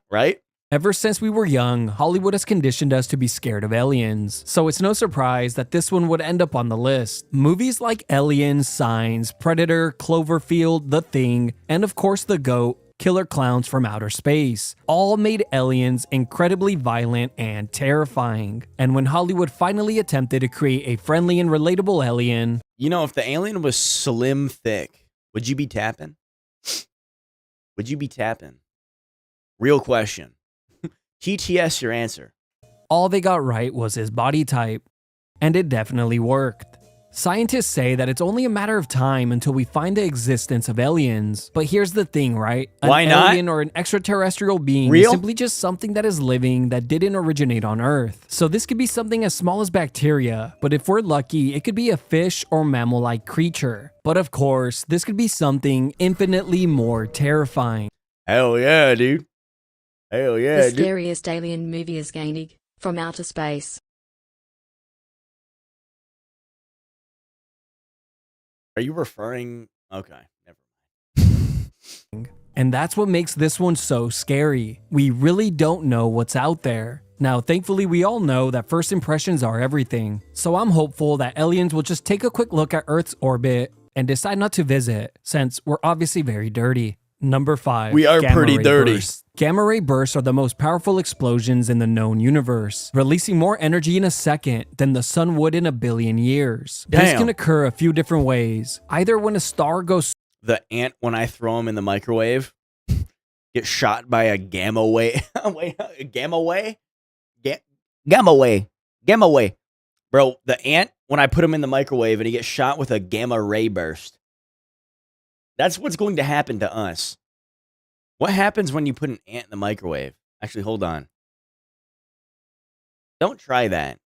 Right? Ever since we were young, Hollywood has conditioned us to be scared of aliens, so it's no surprise that this one would end up on the list. Movies like Aliens, Signs, Predator, Cloverfield, The Thing, and of course The GOAT killer clowns from outer space, all made aliens incredibly violent and terrifying. And when Hollywood finally attempted to create a friendly and relatable alien, You know, if the alien was slim thick, would you be tapping? Would you be tapping? Real question. TTS your answer. all they got right was his body type. And it definitely worked. Scientists say that it's only a matter of time until we find the existence of aliens. But here's the thing, right? Why An not? alien or an extraterrestrial being Real? is simply just something that is living that didn't originate on Earth. So this could be something as small as bacteria, but if we're lucky, it could be a fish or mammal-like creature. But of course, this could be something infinitely more terrifying. Hell yeah, dude. Hell yeah, The dude. scariest alien movie is Gainig, from outer space. Are you referring? Okay, never. And that's what makes this one so scary. We really don't know what's out there. Now, thankfully, we all know that first impressions are everything. So I'm hopeful that aliens will just take a quick look at Earth's orbit and decide not to visit, since we're obviously very dirty. Number 5. We are gamma pretty ray dirty. bursts. Gamma ray bursts are the most powerful explosions in the known universe, releasing more energy in a second than the sun would in a billion years. This Damn. can occur a few different ways. Either when a star goes The ant, when I throw him in the microwave, get shot by a gamma wave. Wait, a gamma wave? Gamma wave. Gamma wave. Bro, the ant, when I put him in the microwave and he gets shot with a gamma ray burst. That's what's going to happen to us. What happens when you put an ant in the microwave? Actually, hold on. Don't try that.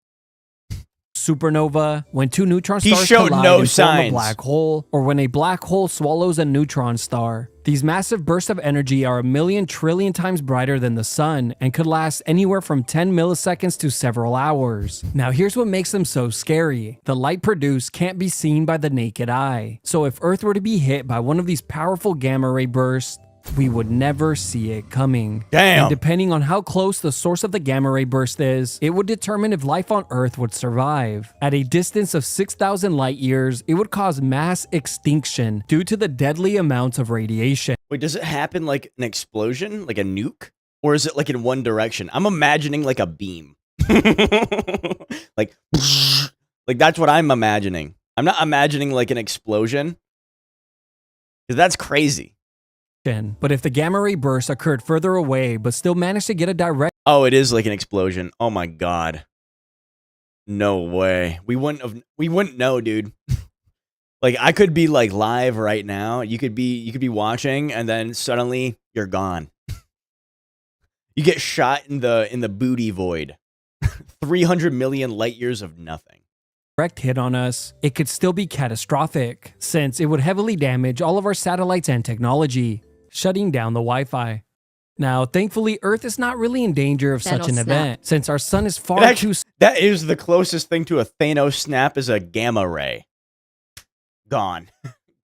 supernova, when two neutron He stars showed collide no and form a signs. black hole, or when a black hole swallows a neutron star. These massive bursts of energy are 1,000,000 trillion times brighter than the sun and could last anywhere from 10 milliseconds to several hours. Now here's what makes them so scary. The light produced can't be seen by the naked eye. So if Earth were to be hit by one of these powerful gamma ray bursts, we would never see it coming. Damn. And depending on how close the source of the gamma ray burst is, it would determine if life on Earth would survive. At a distance of 6,000 light years, it would cause mass extinction due to the deadly amounts of radiation. Wait, does it happen like an explosion, like a nuke? Or is it like in one direction? I'm imagining like a beam. like that's what I'm imagining. I'm not imagining like an explosion. 'Cause that's crazy. But if the gamma ray burst occurred further away but still managed to get a direct Oh, it is like an explosion. Oh my god. No way. We wouldn't know, dude. Like I could be like live right now. You could be watching and then suddenly you're gone. You get shot in the booty void. 300 million light years of nothing. hit on us, it could still be catastrophic, since it would heavily damage all of our satellites and technology, shutting down the Wi-Fi. Now, thankfully, Earth is not really in danger of such Thanos an snap. event, since our sun is far That- too That is the closest thing to a Thanos snap is a gamma ray. Gone.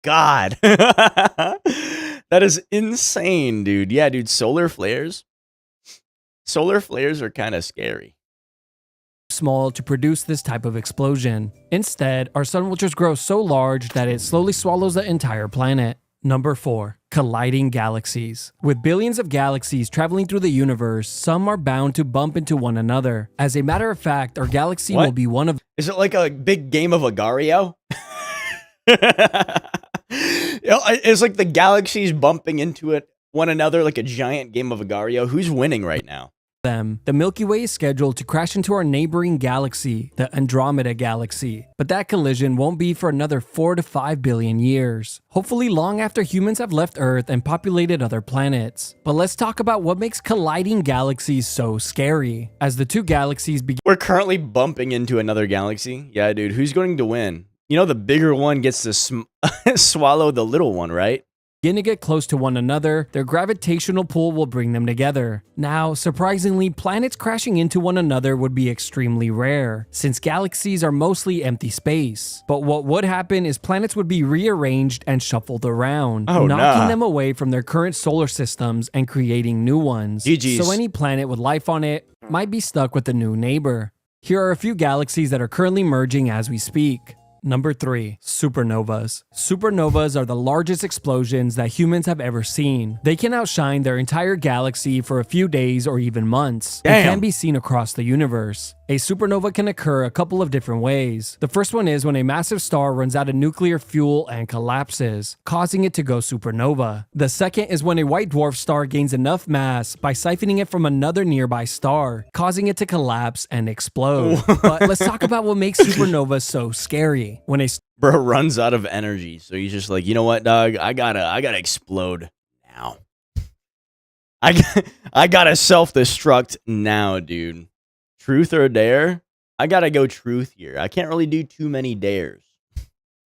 God. That is insane, dude. Yeah, dude, solar flares. Solar flares are kind of scary. small to produce this type of explosion. Instead, our sun will just grow so large that it slowly swallows the entire planet. Number 4. Colliding galaxies. With billions of galaxies traveling through the universe, some are bound to bump into one another. As a matter of fact, our galaxy What? will be one of Is it like a big game of Agario? You know, it's like the galaxies bumping into it one another like a giant game of Agario. Who's winning right now? them. The Milky Way is scheduled to crash into our neighboring galaxy, the Andromeda Galaxy. But that collision won't be for another 4 to 5 billion years. Hopefully long after humans have left Earth and populated other planets. But let's talk about what makes colliding galaxies so scary. As the two galaxies begin We're currently bumping into another galaxy. Yeah, dude. Who's going to win? You know, the bigger one gets to swallow the little one, right? to get close to one another, their gravitational pull will bring them together. Now, surprisingly, planets crashing into one another would be extremely rare, since galaxies are mostly empty space. But what would happen is planets would be rearranged and shuffled around, Oh, knocking nah. them away from their current solar systems and creating new ones. GG's. So any planet with life on it might be stuck with a new neighbor. Here are a few galaxies that are currently merging as we speak. Number 3. Supernovas. Supernovas are the largest explosions that humans have ever seen. They can outshine their entire galaxy for a few days or even months. Damn. And can be seen across the universe. A supernova can occur a couple of different ways. The first one is when a massive star runs out of nuclear fuel and collapses, causing it to go supernova. The second is when a white dwarf star gains enough mass by siphoning it from another nearby star, causing it to collapse and explode. But let's talk about what makes supernovas so scary. When a Bro runs out of energy, so he's just like, you know what, dog? I gotta explode now. I gotta self-destruct now, dude. Truth or dare? I gotta go truth here. I can't really do too many dares.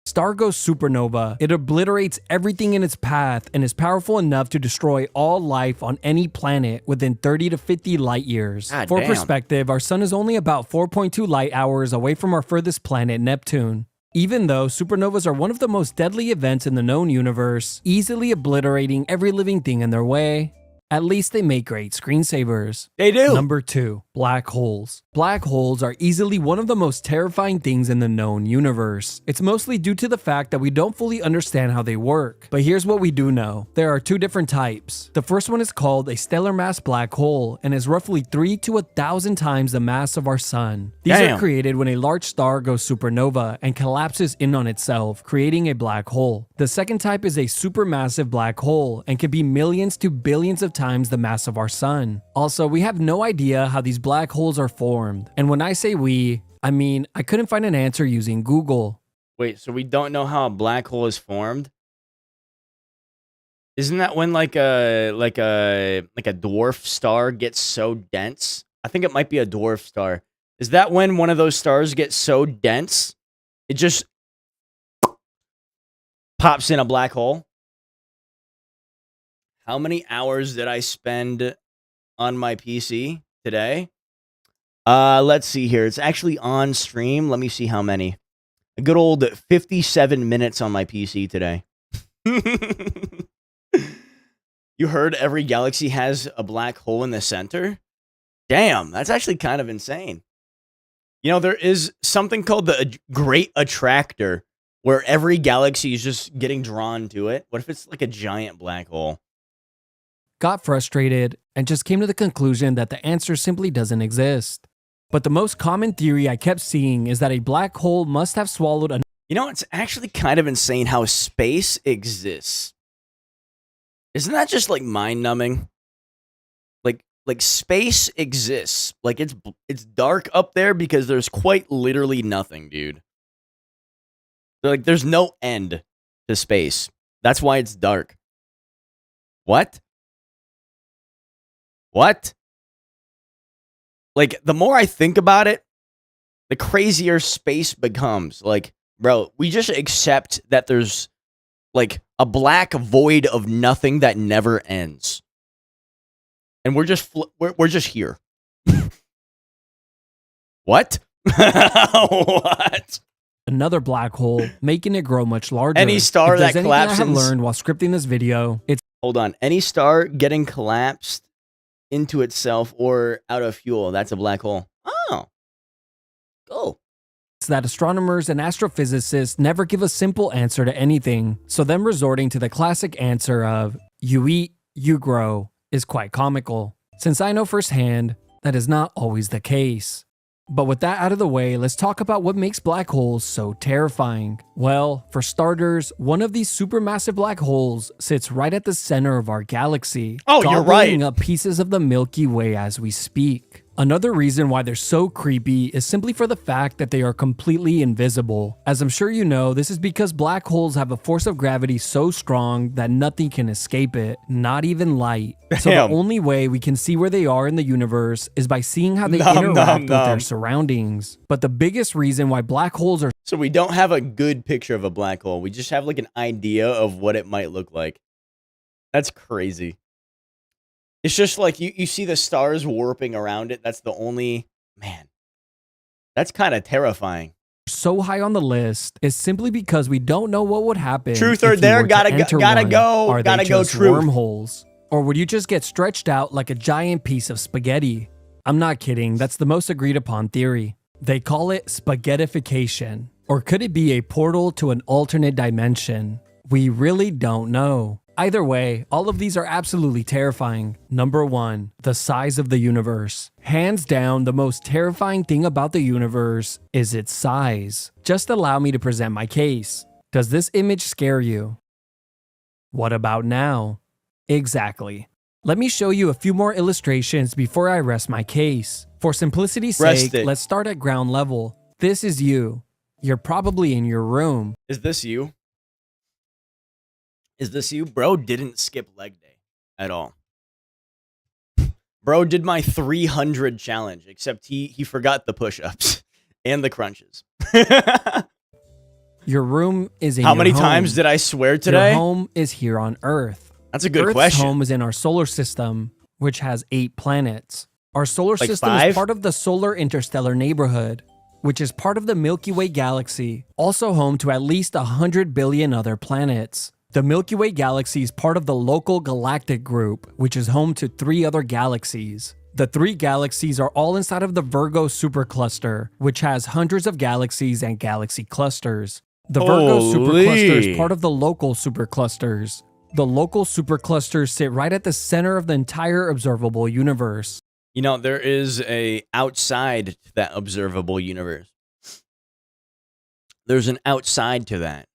star goes supernova, it obliterates everything in its path and is powerful enough to destroy all life on any planet within 30 to 50 light years. God For damn. perspective, our sun is only about 4.2 light hours away from our furthest planet, Neptune. Even though supernovas are one of the most deadly events in the known universe, easily obliterating every living thing in their way, at least they make great screensavers. They do. Number 2. Black holes. Black holes are easily one of the most terrifying things in the known universe. It's mostly due to the fact that we don't fully understand how they work. But here's what we do know. There are 2 different types. The first one is called a stellar mass black hole and is roughly 3 to 1,000 times the mass of our sun. These Damn. are created when a large star goes supernova and collapses in on itself, creating a black hole. The second type is a supermassive black hole and can be millions to billions of times the mass of our sun. Also, we have no idea how these black holes are formed. And when I say we, I mean I couldn't find an answer using Google. Wait, so we don't know how a black hole is formed? Isn't that when like a dwarf star gets so dense? I think it might be a dwarf star. Is that when one of those stars gets so dense, it just pops in a black hole? How many hours did I spend on my PC today? Let's see here. It's actually on stream. Let me see how many. A good old 57 minutes on my PC today. You heard every galaxy has a black hole in the center? Damn, that's actually kind of insane. You know, there is something called the Great Attractor, where every galaxy is just getting drawn to it. What if it's like a giant black hole? Got frustrated, and just came to the conclusion that the answer simply doesn't exist. But the most common theory I kept seeing is that a black hole must have swallowed a You know, it's actually kind of insane how space exists. Isn't that just like mind-numbing? Like space exists. Like it's dark up there because there's quite literally nothing, dude. Like there's no end to space. That's why it's dark. What? What? Like, the more I think about it, the crazier space becomes. Like, bro, we just accept that there's, like, a black void of nothing that never ends. And we're just here. What? What? another black hole, making it grow much larger. Any star If there's that anything I have collapses- learned while scripting this video, it's Hold on. Any star getting collapsed into itself or out of fuel, that's a black hole. Oh. Cool. that astronomers and astrophysicists never give a simple answer to anything, so them resorting to the classic answer of, you eat, you grow, is quite comical, since I know firsthand that is not always the case. But with that out of the way, let's talk about what makes black holes so terrifying. Well, for starters, one of these supermassive black holes sits right at the center of our galaxy. Oh, you're gobbling right. up pieces of the Milky Way as we speak. Another reason why they're so creepy is simply for the fact that they are completely invisible. As I'm sure you know, this is because black holes have a force of gravity so strong that nothing can escape it, not even light. So Damn. the only way we can see where they are in the universe is by seeing how they Nom, interact nom, with their nom. surroundings. But the biggest reason why black holes are So we don't have a good picture of a black hole. We just have like an idea of what it might look like. That's crazy. It's just like you see the stars warping around it. That's the only... Man. That's kind of terrifying. so high on the list is simply because we don't know what would happen. Truth if or you dare, were to gotta go- enter gotta one. go- Are gotta they go just truth. wormholes? Or would you just get stretched out like a giant piece of spaghetti? I'm not kidding. That's the most agreed upon theory. They call it spaghettification, Or could it be a portal to an alternate dimension? We really don't know. Either way, all of these are absolutely terrifying. Number 1, the size of the universe. Hands down, the most terrifying thing about the universe is its size. Just allow me to present my case. Does this image scare you? What about now? Exactly. Let me show you a few more illustrations before I rest my case. For simplicity's sake, let's start at ground level. This is you. You're probably in your room. Is this you? Is this you? Bro didn't skip leg day at all. Bro did my 300 challenge, except he forgot the push-ups and the crunches. Your room is in How your many home. times did I swear today? Your home is here on Earth. That's a good Earth's question. home is in our solar system, which has 8 planets. Our solar Like system 5? is part of the solar interstellar neighborhood, which is part of the Milky Way galaxy, also home to at least 100 billion other planets. The Milky Way galaxy is part of the local galactic group, which is home to 3 other galaxies. The 3 galaxies are all inside of the Virgo supercluster, which has hundreds of galaxies and galaxy clusters. The Virgo supercluster is part of the local superclusters. The local superclusters sit right at the center of the entire observable universe. You know, there is a outside to that observable universe. There's an outside to that,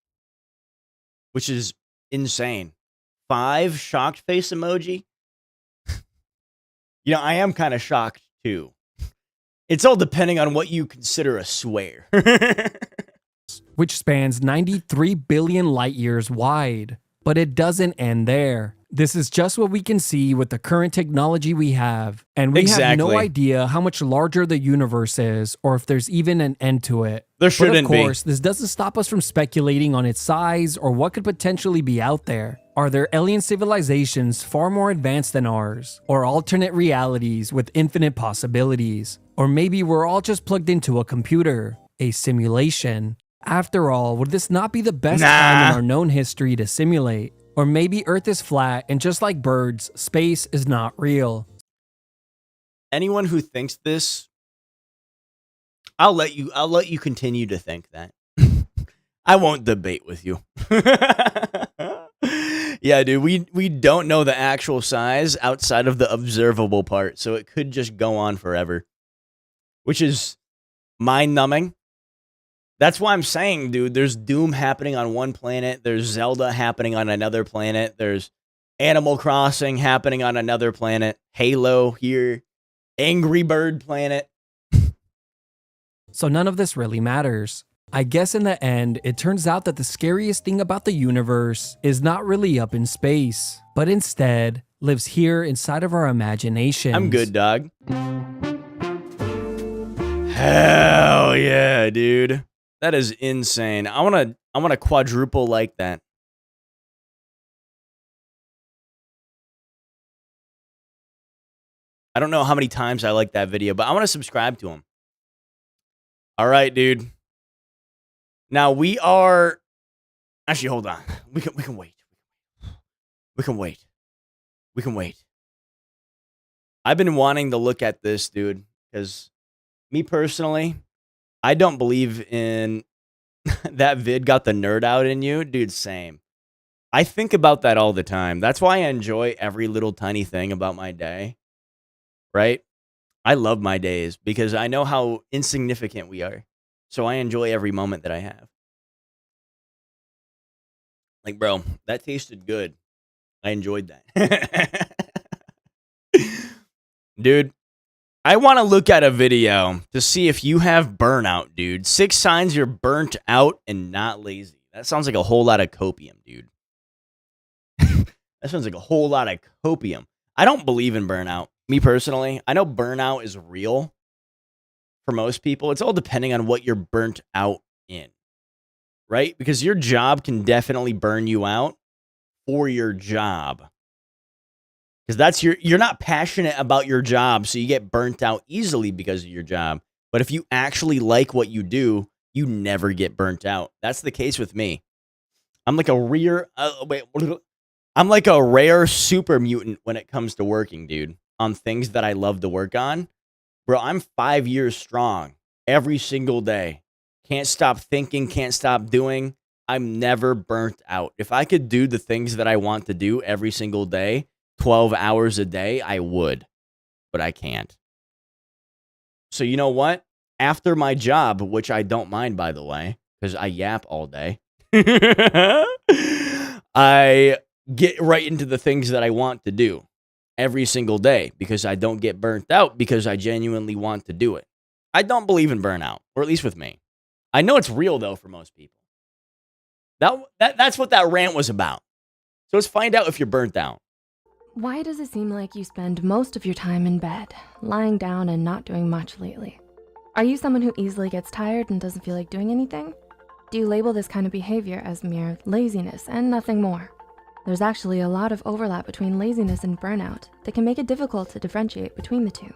which is insane. 5 shocked face emoji. You know, I am kind of shocked too. It's all depending on what you consider a swear. Which spans 93 billion light years wide. But it doesn't end there. This is just what we can see with the current technology we have, and we have no idea how much larger the universe is, or if there's even an end to it. There shouldn't be. But of course, this doesn't stop us from speculating on its size or what could potentially be out there. Are there alien civilizations far more advanced than ours? Or alternate realities with infinite possibilities? Or maybe we're all just plugged into a computer, a simulation. After all, would this not be the best time in our known history to simulate? Or maybe Earth is flat and just like birds, space is not real. Anyone who thinks this, I'll let you continue to think that. I won't debate with you. Yeah, dude, we don't know the actual size outside of the observable part, so it could just go on forever, which is mind-numbing. That's why I'm saying, dude, there's Doom happening on one planet, there's Zelda happening on another planet, there's Animal Crossing happening on another planet, Halo here, Angry Bird planet. So none of this really matters. I guess in the end, it turns out that the scariest thing about the universe is not really up in space, but instead lives here inside of our imaginations. I'm good, dog. Hell yeah, dude. That is insane. I wanna quadruple like that. I don't know how many times I like that video, but I want to subscribe to him. All right, dude. Now we are actually hold on. We can wait. We can wait. We can wait. I've been wanting to look at this, dude, because me personally, I don't believe in that vid got the nerd out in you. Dude, same. I think about that all the time. That's why I enjoy every little tiny thing about my day. Right? I love my days because I know how insignificant we are. So I enjoy every moment that I have. Like, bro, that tasted good. I enjoyed that. Dude, I want to look at a video to see if you have burnout, dude. 6 signs you're burnt out and not lazy. That sounds like a whole lot of copium, dude. That sounds like a whole lot of copium. I don't believe in burnout. Me personally, I know burnout is real for most people. It's all depending on what you're burnt out in, right? Because your job can definitely burn you out for your job. Because that's you're not passionate about your job, so you get burnt out easily because of your job. But if you actually like what you do, you never get burnt out. That's the case with me. I'm like a rare super mutant when it comes to working, dude, on things that I love to work on. Bro, I'm 5 years strong every single day, can't stop thinking, can't stop doing. I'm never burnt out. If I could do the things that I want to do every single day, 12 hours a day, I would, but I can't. So you know what? After my job, which I don't mind, by the way, because I yap all day, I get right into the things that I want to do every single day because I don't get burnt out because I genuinely want to do it. I don't believe in burnout, or at least with me. I know it's real, though, for most people. That's what that rant was about. So let's find out if you're burnt out. Why does it seem like you spend most of your time in bed, lying down and not doing much lately? Are you someone who easily gets tired and doesn't feel like doing anything? Do you label this kind of behavior as mere laziness and nothing more? There's actually a lot of overlap between laziness and burnout that can make it difficult to differentiate between the two.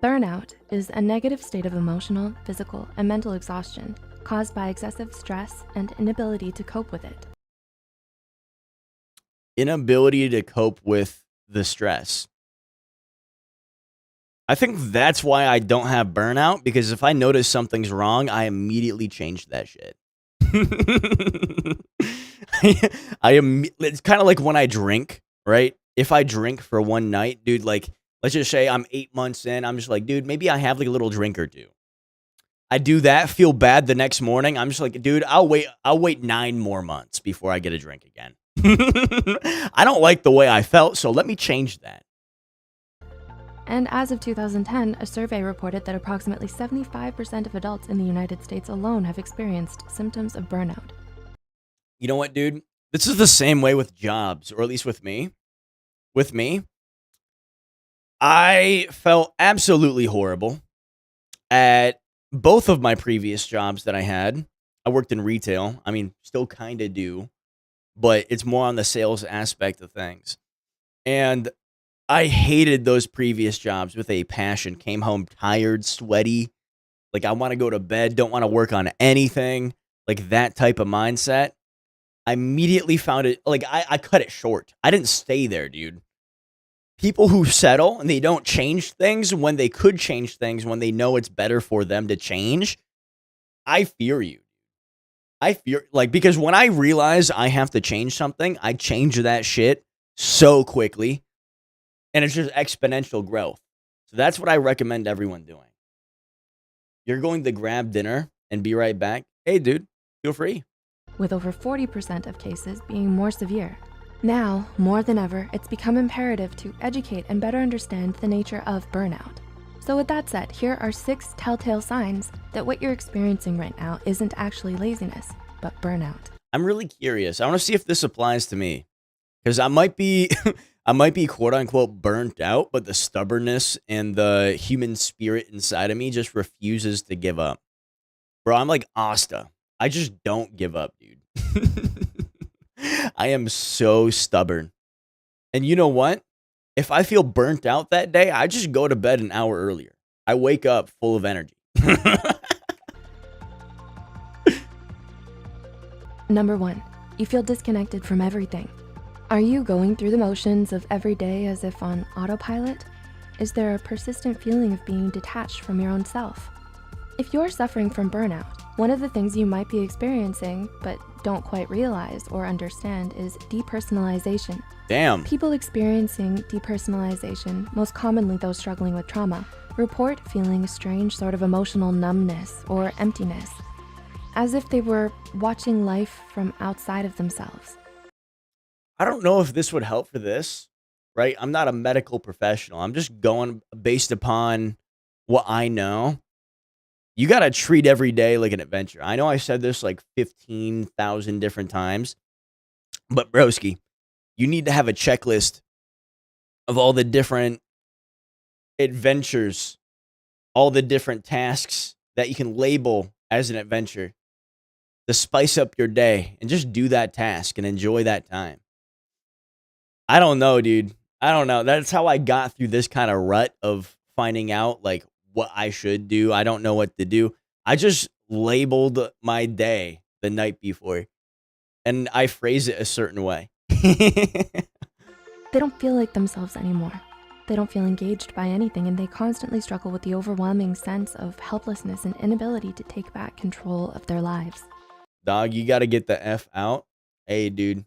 Burnout is a negative state of emotional, physical, and mental exhaustion caused by excessive stress and inability to cope with it. Inability to cope with the stress. I think that's why I don't have burnout, because if I notice something's wrong, I immediately change that shit. It's kind of like when I drink, right? If I drink for one night, dude, like, let's just say I'm 8 months in, I'm just like, dude, maybe I have like a little drink or two. I do that, feel bad the next morning. I'm just like, dude, I'll wait 9 more months before I get a drink again. I don't like the way I felt, so let me change that. And as of 2010, a survey reported that approximately 75% of adults in the United States alone have experienced symptoms of burnout. You know what, dude? This is the same way with jobs, or at least with me. With me, I felt absolutely horrible at both of my previous jobs that I had. I worked in retail. I mean, still kind of do, but it's more on the sales aspect of things. And I hated those previous jobs with a passion. Came home tired, sweaty, like I want to go to bed, don't want to work on anything, like that type of mindset. I immediately found it, like I cut it short. I didn't stay there, dude. People who settle and they don't change things when they could change things, when they know it's better for them to change, I fear you. I fear, like, because when I realize I have to change something, I change that shit so quickly. And it's just exponential growth. So that's what I recommend everyone doing. You're going to grab dinner and be right back. Hey, dude, feel free. With over 40% of cases being more severe. Now, more than ever, it's become imperative to educate and better understand the nature of burnout. So with that said, here are 6 telltale signs that what you're experiencing right now isn't actually laziness, but burnout. I'm really curious. I want to see if this applies to me. Because I might be quote unquote burnt out, but the stubbornness and the human spirit inside of me just refuses to give up. Bro, I'm like Asta. I just don't give up, dude. I am so stubborn. And you know what? If I feel burnt out that day, I just go to bed an hour earlier. I wake up full of energy. Number 1, you feel disconnected from everything. Are you going through the motions of every day as if on autopilot? Is there a persistent feeling of being detached from your own self? If you're suffering from burnout, one of the things you might be experiencing, but don't quite realize or understand, is depersonalization. Damn. People experiencing depersonalization, most commonly those struggling with trauma, report feeling a strange sort of emotional numbness or emptiness, as if they were watching life from outside of themselves. I don't know if this would help for this, right? I'm not a medical professional. I'm just going based upon what I know. You got to treat every day like an adventure. I know I said this like 15,000 different times, but broski, you need to have a checklist of all the different adventures, all the different tasks that you can label as an adventure to spice up your day, and just do that task and enjoy that time. I don't know, dude. I don't know. That's how I got through this kind of rut of finding out like what I should do. I don't know what to do. I just labeled my day the night before, and I phrase it a certain way. They don't feel like themselves anymore. They don't feel engaged by anything, and they constantly struggle with the overwhelming sense of helplessness and inability to take back control of their lives. Dog, you gotta get the F out. Hey, dude.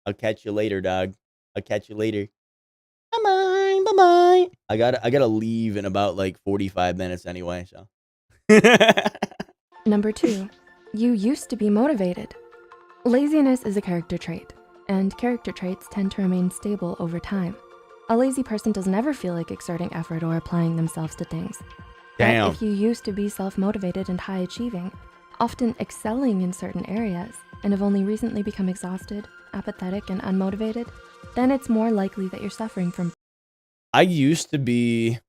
I'll catch you later, dog. I'll catch you later. Bye-bye. Bye-bye. I gotta leave in about like 45 minutes anyway, so. Number 2, you used to be motivated. Laziness is a character trait, and character traits tend to remain stable over time. A lazy person doesn't ever feel like exerting effort or applying themselves to things. Damn. But if you used to be self-motivated and high-achieving, often excelling in certain areas, and have only recently become exhausted, apathetic, and unmotivated, then it's more likely that you're suffering from. I used to be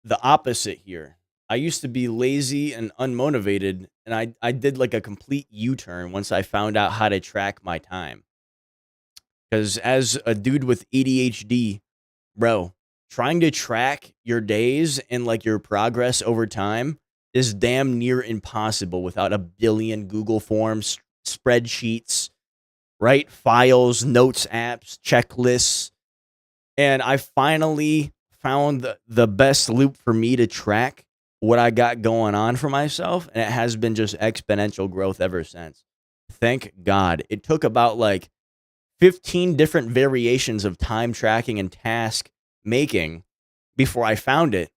the opposite here. I used to be lazy and unmotivated, and I did like a complete U-turn once I found out how to track my time. Because as a dude with ADHD, bro, trying to track your days and like your progress over time is damn near impossible without a billion Google Forms, spreadsheets, right? Files, notes apps, checklists. And I finally found the best loop for me to track what I got going on for myself. And it has been just exponential growth ever since. Thank God. It took about like 15 different variations of time tracking and task making before I found it.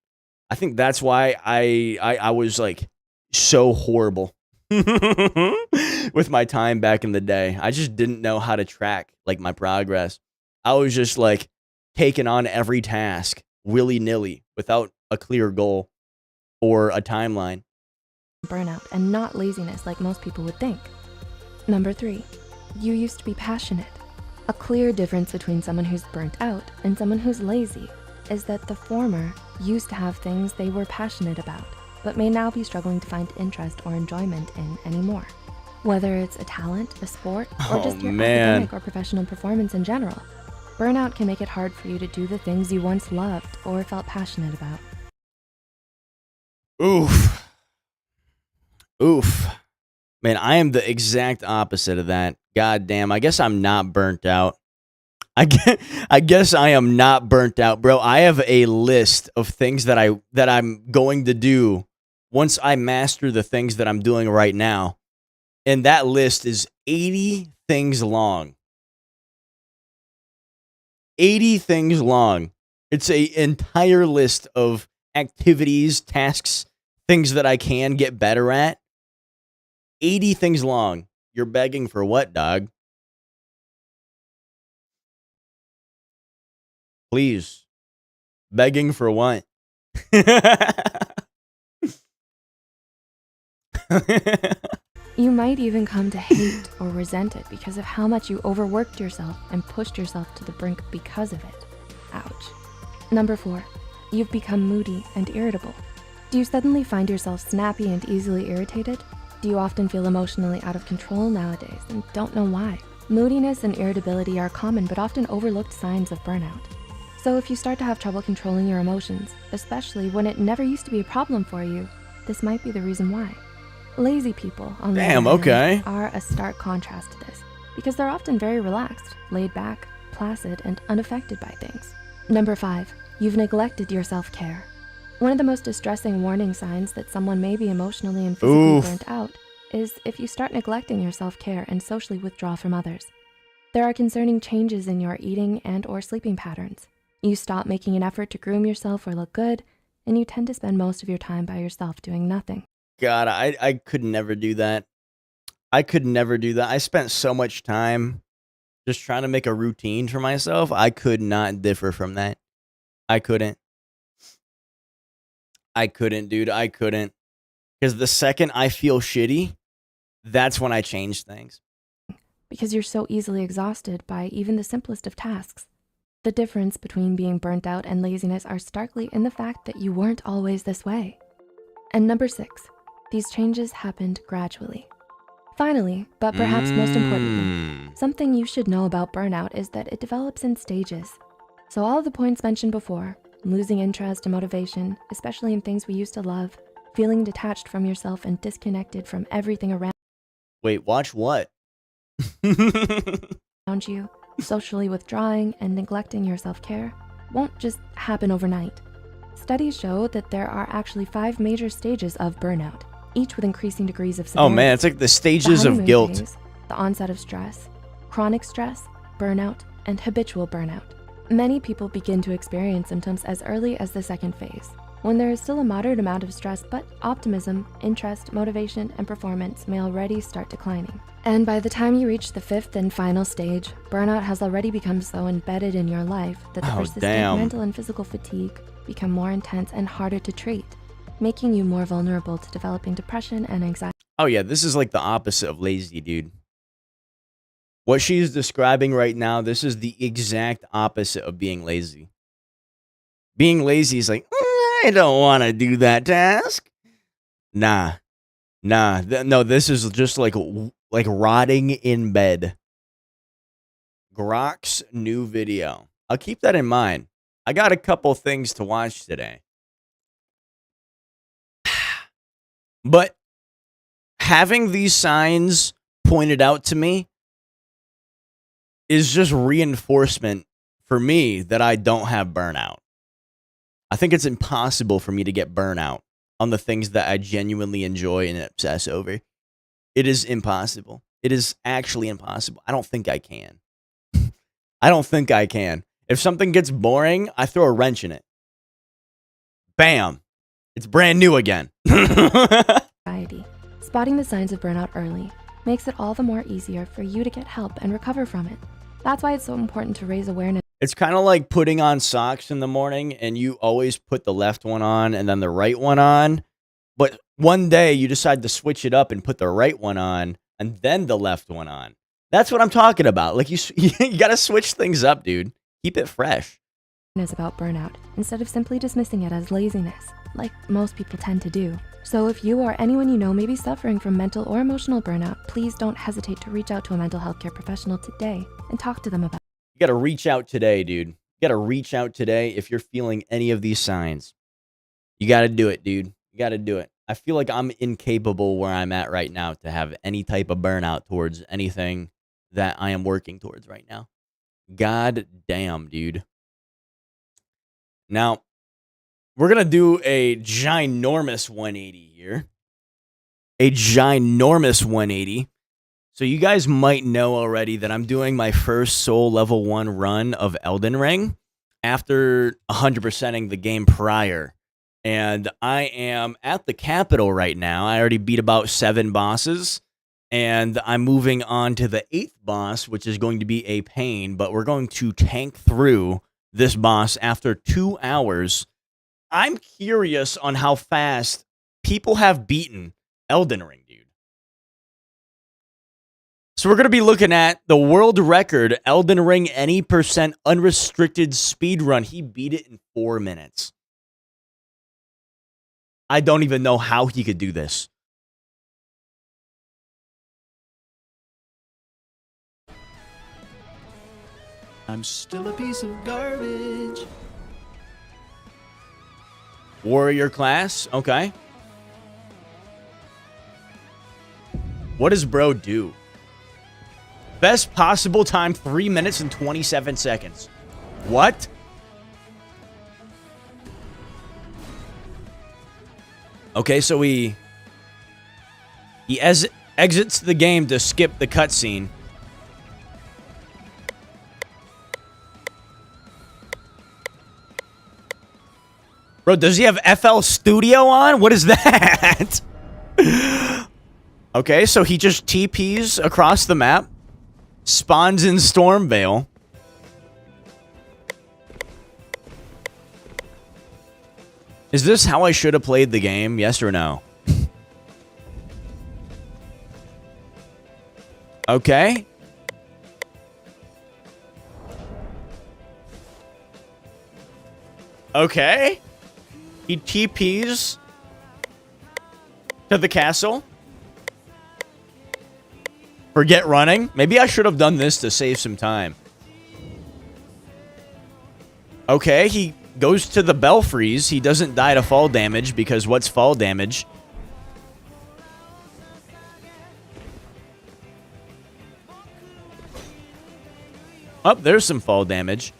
I think that's why I was like so horrible with my time back in the day. I just didn't know how to track like my progress. I was just like taking on every task willy-nilly without a clear goal or a timeline. Burnout and not laziness like most people would think. Number 3, you used to be passionate. A clear difference between someone who's burnt out and someone who's lazy is that the former used to have things they were passionate about, but may now be struggling to find interest or enjoyment in anymore. Whether it's a talent, a sport, or just your academic or professional performance in general, burnout can make it hard for you to do the things you once loved or felt passionate about. Oof. Oof. Man, I am the exact opposite of that. God damn, I guess I'm not burnt out. I guess I am not burnt out, bro. I have a list of things that I'm going to do once I master the things that I'm doing right now. And that list is 80 things long. 80 things long. It's an entire list of activities, tasks, things that I can get better at. 80 things long. You're begging for what, dog? Please. Begging for what? You might even come to hate or resent it because of how much you overworked yourself and pushed yourself to the brink because of it. Ouch. Number 4, you've become moody and irritable. Do you suddenly find yourself snappy and easily irritated? Do you often feel emotionally out of control nowadays and don't know why? Moodiness and irritability are common but often overlooked signs of burnout. So if you start to have trouble controlling your emotions, especially when it never used to be a problem for you, this might be the reason why. Lazy people, on the other hand, are a stark contrast to this because they're often very relaxed, laid back, placid, and unaffected by things. Number 5, you've neglected your self-care. One of the most distressing warning signs that someone may be emotionally and physically burnt out is if you start neglecting your self-care and socially withdraw from others. There are concerning changes in your eating and or sleeping patterns. You stop making an effort to groom yourself or look good, and you tend to spend most of your time by yourself doing nothing. God, I could never do that. I could never do that. I spent so much time just trying to make a routine for myself. I could not differ from that. I couldn't. Dude. I couldn't. Because the second I feel shitty, that's when I change things. Because you're so easily exhausted by even the simplest of tasks. The difference between being burnt out and laziness are starkly in the fact that you weren't always this way. And number 6, these changes happened gradually. Finally, but perhaps most importantly, something you should know about burnout is that it develops in stages. So all of the points mentioned before, losing interest and motivation, especially in things we used to love, feeling detached from yourself and disconnected from everything around Wait, watch what? you, socially withdrawing and neglecting your self-care, won't just happen overnight. Studies show that there are actually 5 major stages of burnout, each with increasing degrees of severity. Oh man, it's like the stages The of honeymoon guilt. phase, the onset of stress, chronic stress, burnout, and habitual burnout. Many people begin to experience symptoms as early as the second phase, when there is still a moderate amount of stress, but optimism, interest, motivation, and performance may already start declining. And by the time you reach the 5th and final stage, burnout has already become so embedded in your life that the Oh, persistent damn. mental and physical fatigue become more intense and harder to treat, making you more vulnerable to developing depression and anxiety. Oh yeah, this is like the opposite of lazy, dude. What she's describing right now, this is the exact opposite of being lazy. Being lazy is like, I don't want to do that task. Nah. No, this is just like rotting in bed. Grok's new video. I'll keep that in mind. I got a couple things to watch today. But having these signs pointed out to me is just reinforcement for me that I don't have burnout. I think it's impossible for me to get burnout on the things that I genuinely enjoy and obsess over. It is impossible. It is actually impossible. I don't think I can. I don't think I can. If something gets boring, I throw a wrench in it. Bam. It's brand new again. Spotting the signs of burnout early makes it all the more easier for you to get help and recover from it. That's why it's so important to raise awareness. It's kind of like putting on socks in the morning and you always put the left one on and then the right one on. But one day you decide to switch it up and put the right one on and then the left one on. That's what I'm talking about. Like you got to switch things up, dude. Keep it fresh. About burnout instead of simply dismissing it as laziness, like most people tend to do. So if you or anyone you know may be suffering from mental or emotional burnout, please don't hesitate to reach out to a mental health care professional today and talk to them about it. You got to reach out today, dude. You got to reach out today if you're feeling any of these signs. You got to do it, dude. You got to do it. I feel like I'm incapable where I'm at right now to have any type of burnout towards anything that I am working towards right now. God damn, dude. Now, we're going to do a ginormous 180 here. A ginormous 180. So you guys might know already that I'm doing my first Soul Level 1 run of Elden Ring after 100%ing the game prior. And I am at the capital right now. I already beat about 7 bosses. And I'm moving on to the 8th boss, which is going to be a pain. But we're going to tank through this boss after 2 hours. I'm curious on how fast people have beaten Elden Ring, dude. So we're going to be looking at the world record Elden Ring any percent unrestricted speedrun. He beat it in 4 minutes. I don't even know how he could do this. I'm still a piece of garbage. Warrior class, okay. What does bro do? Best possible time, 3 minutes and 27 seconds. What? Okay, so he exits the game to skip the cutscene. Bro, does he have FL Studio on? What is that? Okay, so he just TPs across the map. Spawns in Stormvale. Is this how I should have played the game? Yes or no? Okay. Okay. He TPs to the castle. Forget running. Maybe I should have done this to save some time. Okay, he goes to the belfries. He doesn't die to fall damage because what's fall damage? Oh, there's some fall damage.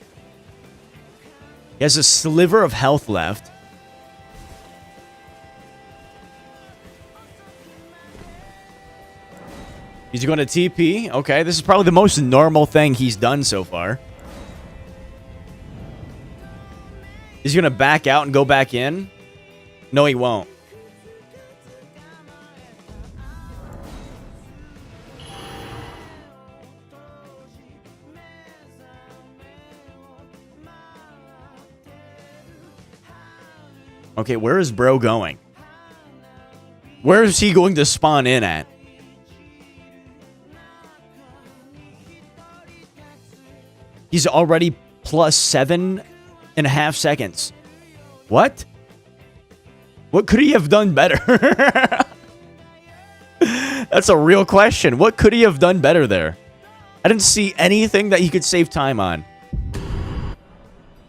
He has a sliver of health left. He's going to TP. Okay, this is probably the most normal thing he's done so far. He's going to back out and go back in. No, he won't. Okay, where is bro going? Where is he going to spawn in at? He's already plus 7.5 seconds. What? What could he have done better? That's a real question. What could he have done better there? I didn't see anything that he could save time on.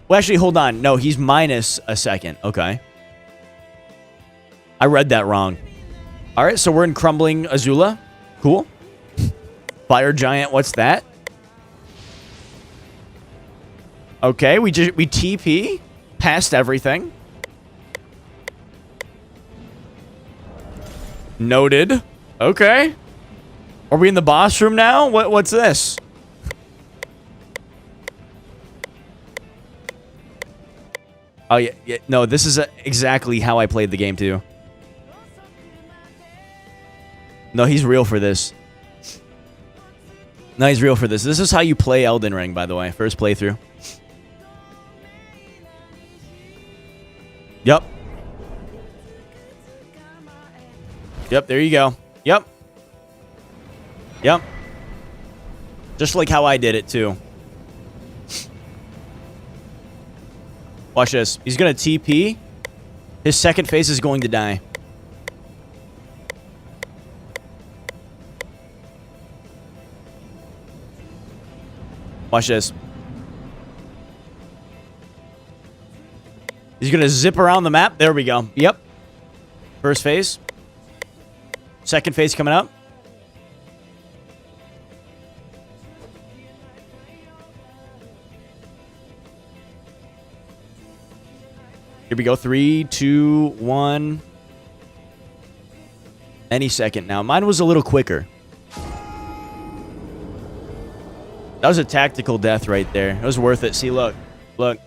Well, actually, hold on. No, he's minus a second. Okay. I read that wrong. All right, so we're in Crumbling Azula. Cool. Fire Giant, what's that? Okay, we TP past everything. Noted. Okay. Are we in the boss room now? What's this? Oh yeah, no, this is exactly how I played the game too. No, he's real for this. No, he's real for this. This is how you play Elden Ring, by the way. First playthrough. Yep. Yep, there you go. Yep. Yep. Just like how I did it, too. Watch this. He's going to TP. His second phase is going to die. Watch this. He's going to zip around the map. There we go. Yep. First phase. Second phase coming up. Here we go. 3, 2, 1. Any second now. Mine was a little quicker. That was a tactical death right there. It was worth it. See, look. Look.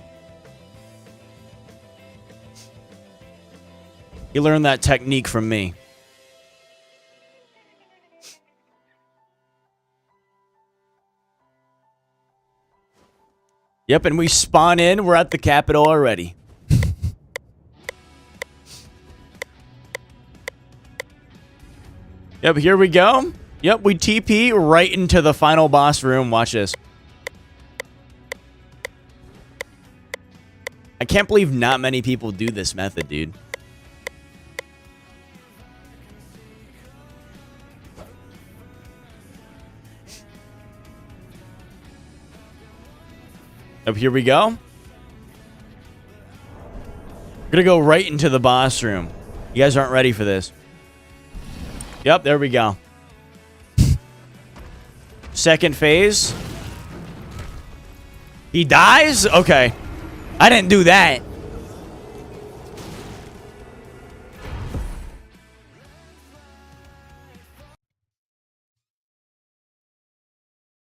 You learned that technique from me. Yep, and we spawn in. We're at the capital already. Yep, here we go. Yep, we TP right into the final boss room. Watch this. I can't believe not many people do this method, dude. Yep, here we go. We're gonna go right into the boss room. You guys aren't ready for this. Yep, there we go. Second phase. He dies? Okay. I didn't do that.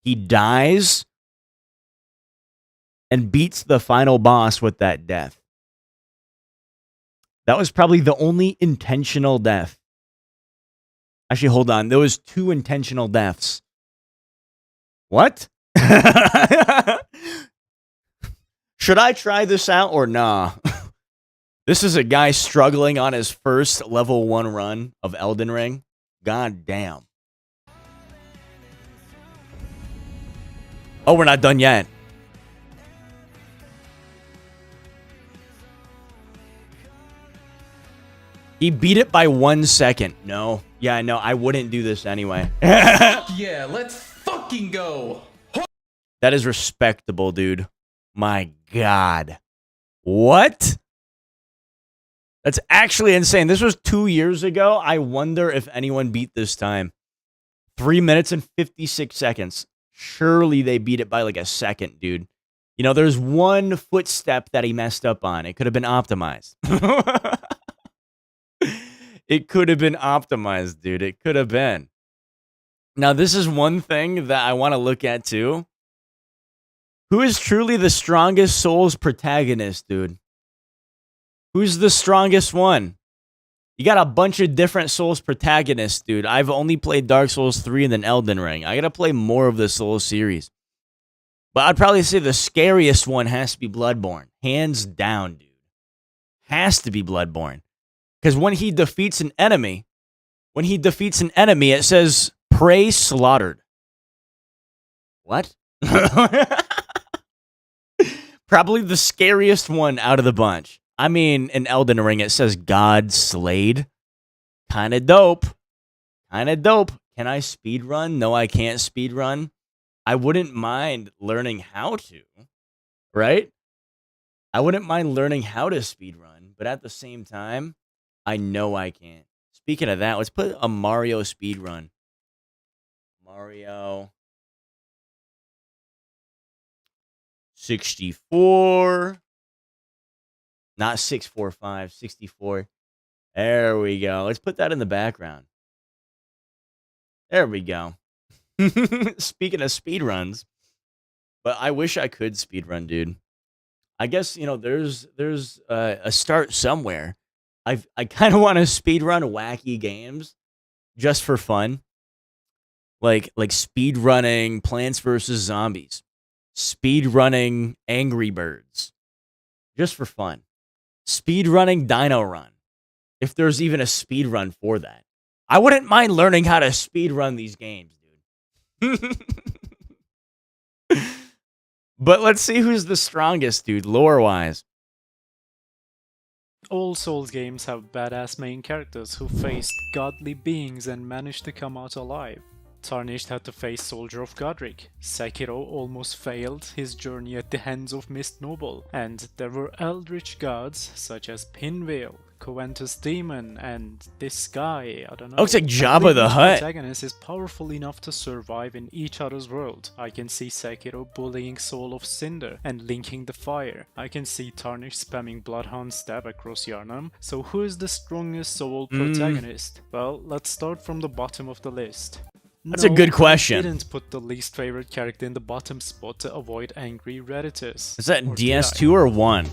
He dies and beats the final boss with that death. That was probably the only intentional death. Actually, hold on. There was 2 intentional deaths. What? Should I try this out or nah? This is a guy struggling on his first level 1 run of Elden Ring. God damn. Oh, we're not done yet. He beat it by 1 second. No. Yeah, no, I wouldn't do this anyway. Yeah, let's fucking go. That is respectable, dude. My God. What? That's actually insane. This was 2 years ago. I wonder if anyone beat this time. 3 minutes and 56 seconds. Surely they beat it by like a second, dude. You know, there's one footstep that he messed up on. It could have been optimized. It could have been optimized, dude. It could have been. Now, this is one thing that I want to look at too. Who is truly the strongest Souls protagonist, dude? Who's the strongest one? You got a bunch of different Souls protagonists, dude. I've only played Dark Souls 3 and then Elden Ring. I gotta play more of the Souls series. But I'd probably say the scariest one has to be Bloodborne. Hands down, dude. Has to be Bloodborne. Because when he defeats an enemy, it says, prey slaughtered. What? Probably the scariest one out of the bunch. I mean, in Elden Ring, it says God slayed. Kinda dope. Kinda dope. Can I speedrun? No, I can't speedrun. I wouldn't mind learning how to, right? I wouldn't mind learning how to speedrun, but at the same time, I know I can't. Speaking of that, let's put a Mario speedrun. Mario 64. Not 645, 64. There we go. Let's put that in the background. There we go. Speaking of speedruns, but I wish I could speedrun, dude. I guess, you know, there's a start somewhere. I kind of want to speedrun wacky games just for fun. Like speedrunning Plants vs. Zombies. Speedrunning Angry Birds. Just for fun. Speedrunning Dino Run. If there's even a speedrun for that. I wouldn't mind learning how to speedrun these games, dude. But let's see who's the strongest, dude, lore-wise. All Souls games have badass main characters who faced godly beings and managed to come out alive. Tarnished had to face Soldier of Godric. Sekiro almost failed his journey at the hands of Mist Noble. And there were eldritch gods such as Pinwheel, Coventus Demon, and this guy, I don't know. Looks like Jabba the Hutt. Each protagonist is powerful enough to survive in each other's world. I can see Sekiro bullying Soul of Cinder and linking the fire. I can see Tarnished spamming Bloodhound Stab across Yharnam. So who is the strongest Soul protagonist? Well, let's start from the bottom of the list. That's a good question. I didn't put the least favorite character in the bottom spot to avoid angry Redditors. Is that DS2 or 1?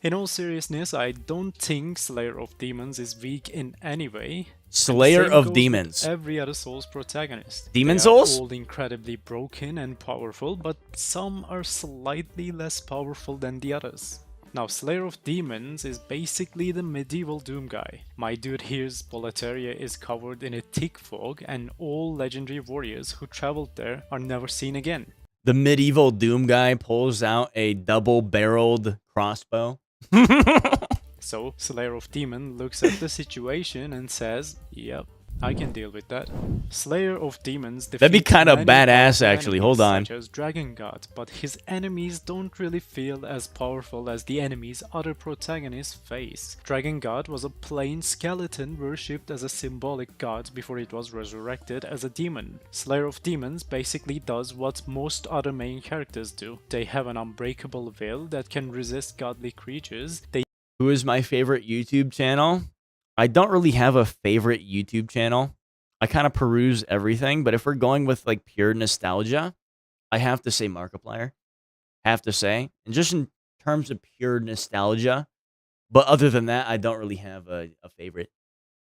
In all seriousness, I don't think Slayer of Demons is weak in any way. Slayer Same of goes Demons. with every other Souls protagonist. Demon They Souls? are all incredibly broken and powerful, but some are slightly less powerful than the others. Now, Slayer of Demons is basically the medieval Doom guy. My dude here's Boletaria is covered in a thick fog, and all legendary warriors who traveled there are never seen again. The medieval Doom guy pulls out a double-barreled crossbow. So, Slayer of Demon looks at the situation and says, yep, I can deal with that. Slayer of Demons That'd be defeats kind of many badass, powerful actually. Hold on. enemies, such as Dragon God, but his enemies don't really feel as powerful as the enemies other protagonists face. Dragon God was a plain skeleton worshipped as a symbolic god before it was resurrected as a demon. Slayer of Demons basically does what most other main characters do. They have an unbreakable will that can resist godly creatures. Who is my favorite YouTube channel? I don't really have a favorite YouTube channel. I kind of peruse everything, but if we're going with like pure nostalgia, I have to say Markiplier. Have to say. And just in terms of pure nostalgia. But other than that, I don't really have a favorite.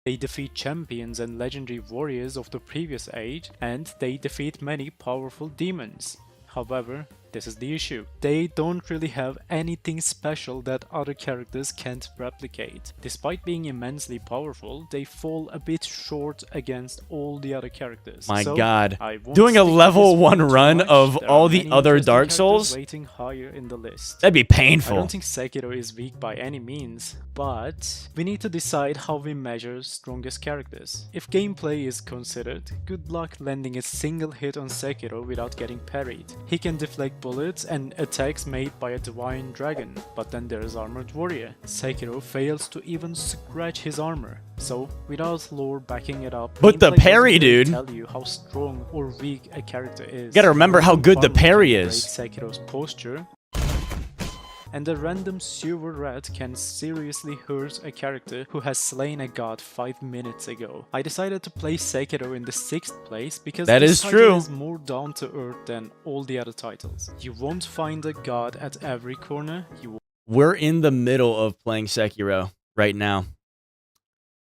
They defeat champions and legendary warriors of the previous age, and they defeat many powerful demons. However, this is the issue. They don't really have anything special that other characters can't replicate. Despite being immensely powerful, they fall a bit short against all the other characters. My So, God. I won't Doing a stick to level this 1 one too run much. of There all are the many other interesting Dark characters Souls? waiting higher in the list. That'd be I painful. don't think Sekiro is weak by any means, but we need to decide how we measure strongest characters. If gameplay is considered, good luck landing a single hit on Sekiro without getting parried. He can deflect bullets and attacks made by a divine dragon. But then there's Armored Warrior. Sekiro fails to even scratch his armor. So, without lore backing it up, But the gameplay doesn't parry, really dude. tell you how strong or weak a character is. You gotta remember how good the parry Farming can is. break Sekiro's posture, and a random sewer rat can seriously hurt a character who has slain a god 5 minutes ago. I decided to play Sekiro in the 6th place because That this is title true. is more down to earth than all the other titles. You won't find a god at every corner. We're in the middle of playing Sekiro right now.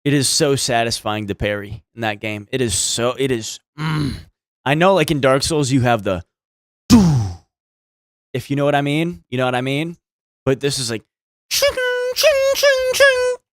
It is so satisfying to parry in that game. It is so, I know like in Dark Souls you have the, if you know what I mean, you know what I mean? But this is like,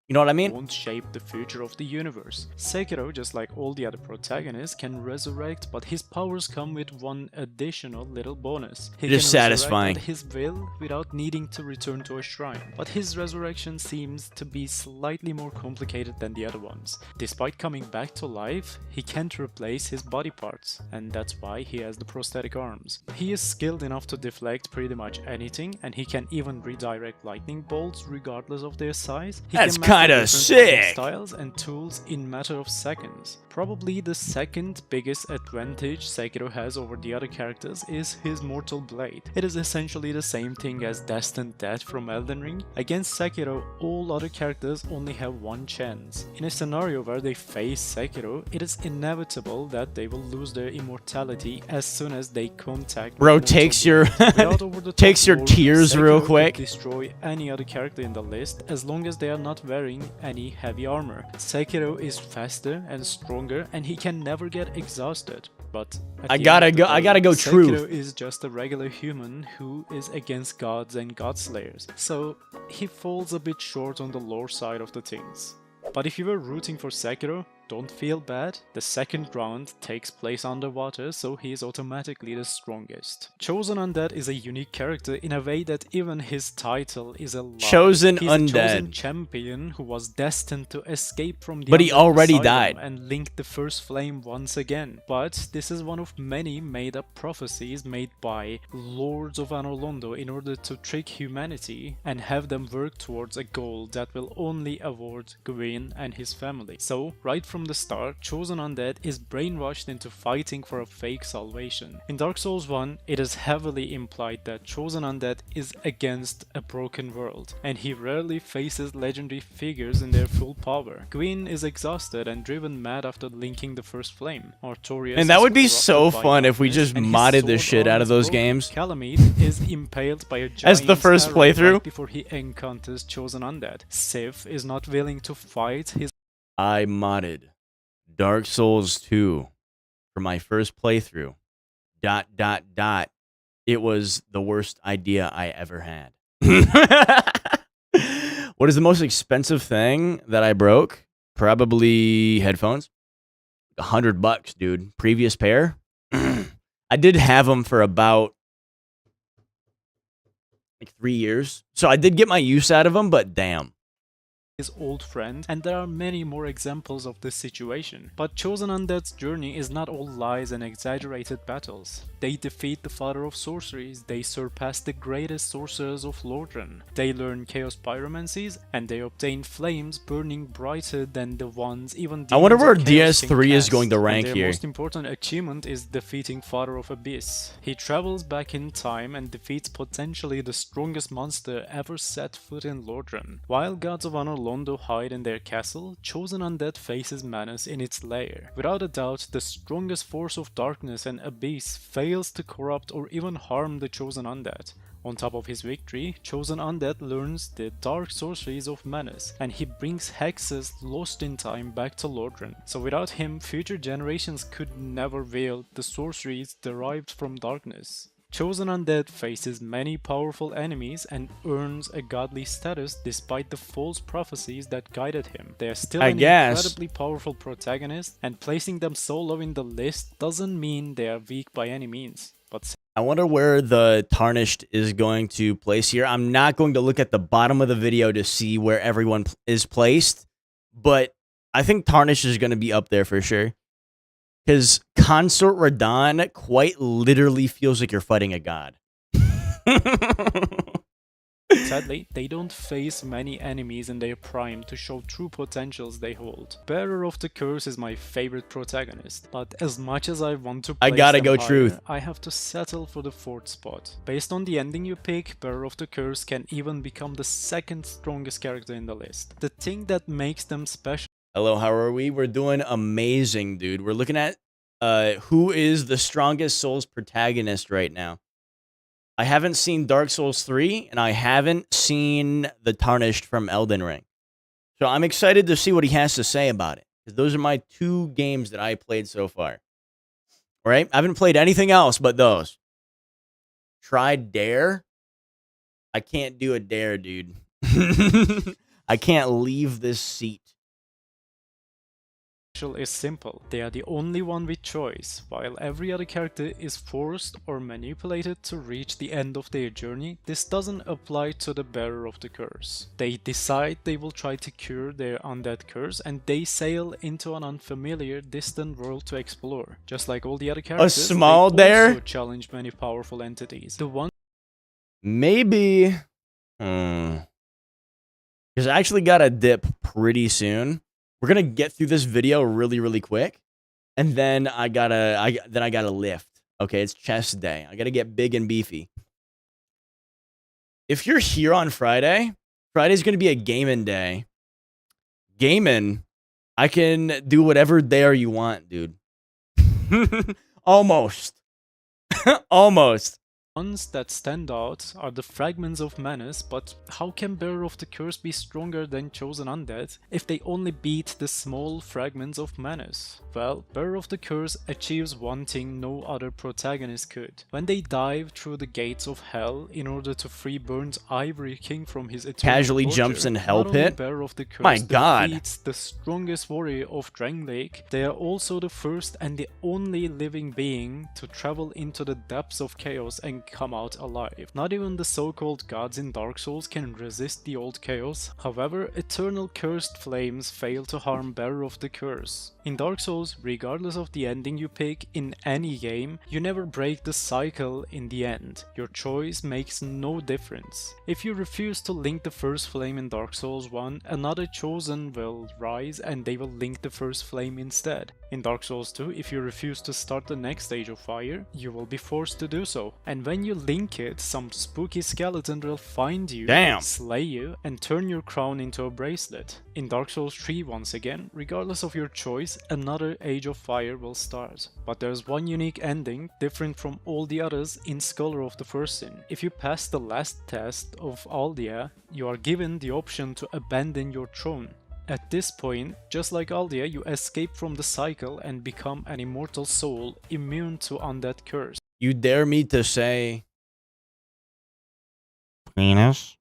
you know what I mean? Won't shape the future of the universe. Sekiro, just like all the other protagonists, can resurrect, but his powers come with one additional little bonus. He It is can satisfying. resurrect at his will without needing to return to a shrine. But his resurrection seems to be slightly more complicated than the other ones. Despite coming back to life, he can't replace his body parts, and that's why he has the prosthetic arms. He is skilled enough to deflect pretty much anything, and he can even redirect lightning bolts regardless of their size. He That's can master kinda different sick. styles and tools in matter of seconds. Probably the second biggest advantage Sekiro has over the other characters is his Mortal Blade. It is essentially the same thing as Destined Death from Elden Ring. Against Sekiro, all other characters only have one chance. In a scenario where they face Sekiro, it is inevitable that they will lose their immortality as soon as they contact Bro, Mortal takes your Blade. Without over-the-top takes your lore, tears real Sekiro quick. could destroy any other character in the list as long as they are not wearing any heavy armor. Sekiro is faster and stronger, and he can never get exhausted. But at I the gotta end of the go- I day, gotta go Sekiro truth. is just a regular human who is against gods and godslayers, so he falls a bit short on the lore side of the things. But if you were rooting for Sekiro, don't feel bad. The second round takes place underwater, so he is automatically the strongest. Chosen Undead is a unique character in a way that even his title is a lie. Chosen He's a chosen Undead. champion who was destined to escape from the But he Undead already Asylum died. and link the first flame once again. But this is one of many made-up prophecies made by Lords of Anor Londo in order to trick humanity and have them work towards a goal that will only award Gwyn and his family. So, right from the start, Chosen Undead is brainwashed into fighting for a fake salvation. In Dark Souls 1, it is heavily implied that Chosen Undead is against a broken world, and he rarely faces legendary figures in their full power. Gwyn is exhausted and driven mad after linking the first flame. Artorias And that is would be corrupted so by fun if we darkness, just and his modded the sword shit arm out of is those broken. games. Calamite is impaled by a giant As the first arrow playthrough? right before he encounters Chosen Undead. Sif is not willing to fight his I modded Dark Souls 2 for my first playthrough. ... It was the worst idea I ever had. What is the most expensive thing that I broke? Probably headphones. $100, dude. Previous pair. I did have them for about like 3 years. So I did get my use out of them, but damn. his old friend, and there are many more examples of this situation. But Chosen Undead's journey is not all lies and exaggerated battles. They defeat the father of sorceries, they surpass the greatest sorcerers of Lordran, they learn chaos pyromancies, and they obtain flames burning brighter than the ones even I wonder demons where of chaos can DS3 is cast. going to And rank their here. most important achievement is defeating Father of Abyss. He travels back in time and defeats potentially the strongest monster ever set foot in Lordran. While Gods of Anor Londo hide in their castle, Chosen Undead faces menace in its lair. Without a doubt, the strongest force of darkness and Abyss fails to corrupt or even harm the Chosen Undead. On top of his victory, Chosen Undead learns the dark sorceries of Menace, and he brings hexes lost in time back to Lordran. So without him, future generations could never wield the sorceries derived from darkness. Chosen Undead faces many powerful enemies and earns a godly status despite the false prophecies that guided him. They are still an incredibly powerful protagonist, and placing them so low in the list doesn't mean they are weak by any means. But I wonder where the Tarnished is going to place here. I'm not going to look at the bottom of the video to see where everyone is placed, but I think Tarnished is going to be up there for sure. Because Consort Radahn quite literally feels like you're fighting a god. Sadly, they don't face many enemies in their prime to show true potentials they hold. Bearer of the Curse is my favorite protagonist, but as much as I want to place gotta them go higher, Truth. I have to settle for the 4th spot. Based on the ending you pick, Bearer of the Curse can even become the 2nd strongest character in the list. The thing that makes them special. Hello, how are we? We're doing amazing, dude. We're looking at who is the strongest Souls protagonist right now. I haven't seen Dark Souls 3, and I haven't seen The Tarnished from Elden Ring. So I'm excited to see what he has to say about it, because those are my 2 games that I played so far. Right? I haven't played anything else but those. Tried Dare? I can't do a dare, dude. I can't leave this seat. Is simple. They are the only one with choice. While every other character is forced or manipulated to reach the end of their journey, this doesn't apply to the Bearer of the Curse. They decide they will try to cure their undead curse, and they sail into an unfamiliar, distant world to explore. Just like all the other characters, small they dare? also challenge many powerful entities. The one Maybe. Because I actually got a dip pretty soon. We're gonna get through this video really quick, and then I gotta lift. Okay, it's chest day. I gotta get big and beefy. If you're here on Friday, Friday's gonna be a gaming day. Gaming, I can do whatever dare you want, dude. Almost. Almost. ones that stand out are the Fragments of Menace, but how can Bearer of the Curse be stronger than Chosen Undead if they only beat the small Fragments of Menace? Well, Bearer of the Curse achieves one thing no other protagonist could. When they dive through the gates of hell in order to free Burnt Ivory King from his eternal Casually torture, jumps in Hell not only Pit? Bearer of the Curse My God. defeats the strongest warrior of Drangleic, they are also the first and the only living being to travel into the depths of chaos and come out alive. Not even the so-called gods in Dark Souls can resist the old chaos. However, eternal cursed flames fail to harm Bearer of the Curse. In Dark Souls, regardless of the ending you pick in any game, you never break the cycle in the end. Your choice makes no difference. If you refuse to link the first flame in Dark Souls 1, another chosen will rise and they will link the first flame instead. In Dark Souls 2, if you refuse to start the next stage of fire, you will be forced to do so. And when you link it, some spooky skeleton will find you, slay you, and turn your crown into a bracelet. In Dark Souls 3 once again, regardless of your choice, another Age of Fire will start. But there's one unique ending, different from all the others in Scholar of the First Sin. If you pass the last test of Aldia, you are given the option to abandon your throne. At this point, just like Aldia, you escape from the cycle and become an immortal soul immune to undead curse. You dare me to say... penis?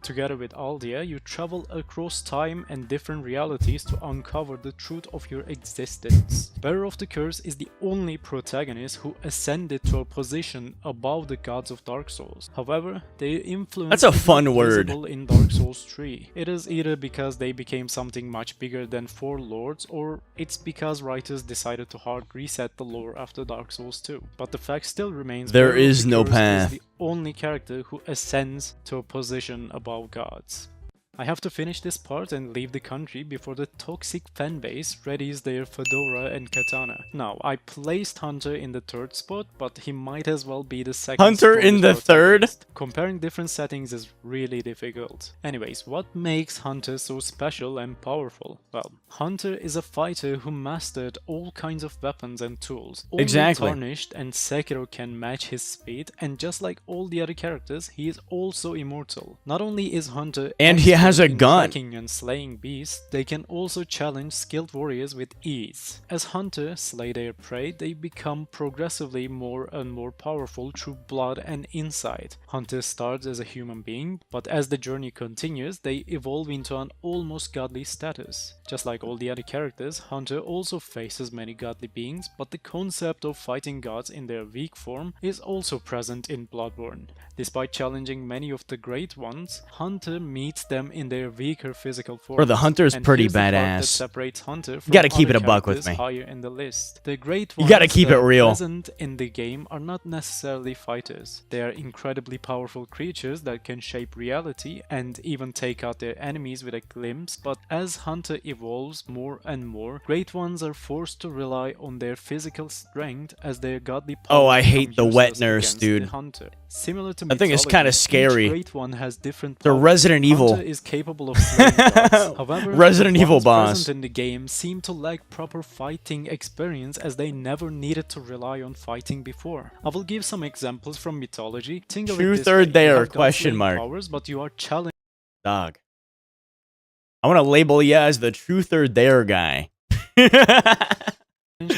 Together with Aldia, you travel across time and different realities to uncover the truth of your existence. Bearer of the Curse is the only protagonist who ascended to a position above the gods of Dark Souls. However, their influence That's a is fun not word. visible in Dark Souls 3. It is either because they became something much bigger than 4 lords, or it's because writers decided to hard reset the lore after Dark Souls 2. But the fact still remains, There Bearer of is the no Curse path. is the only character who ascends to a position above gods. I have to finish this part and leave the country before the toxic fanbase readies their fedora and katana. Now, I placed Hunter in the 3rd spot, but he might as well be the 2nd Hunter in the strongest 3rd? protagonist. Comparing different settings is really difficult. Anyways, what makes Hunter so special and powerful? Well, Hunter is a fighter who mastered all kinds of weapons and tools. Only Exactly. Tarnished and Sekiro can match his speed, and just like all the other characters, he is also immortal. Not only is Hunter And he has a in gun. tracking and slaying beasts, they can also challenge skilled warriors with ease. As hunters slay their prey, they become progressively more and more powerful through blood and insight. Hunter starts as a human being, but as the journey continues, they evolve into an almost godly status. Just like all the other characters, Hunter also faces many godly beings, but the concept of fighting gods in their weak form is also present in Bloodborne. Despite challenging many of the great ones, Hunter meets them in their weaker physical forms. Bro, the Hunter's And pretty here's the part that badass. separates Hunter from gotta keep other it a buck with characters me. higher in the list. The great You ones gotta keep that it are real. present in the game are not necessarily fighters. They are incredibly powerful creatures that can shape reality and even take out their enemies with a glimpse, but as Hunter evolves more and more, great ones are forced to rely on their physical strength as their godly powers Oh, I hate become the wet useless nurse, against dude. the Hunter. Similar to I think it's mythology, kinda scary. each great one has different The powers. Resident Evil. Hunter is capable of slaying gods. However, Resident the Evil ones boss. present in the game seem to lack proper fighting experience as they never needed to rely on fighting before. I will give some examples from mythology. Think of it Truth this or way. dare? You have Question gunslaying mark. powers, but you are challenged Dog. I want to label you as the truth or dare guy.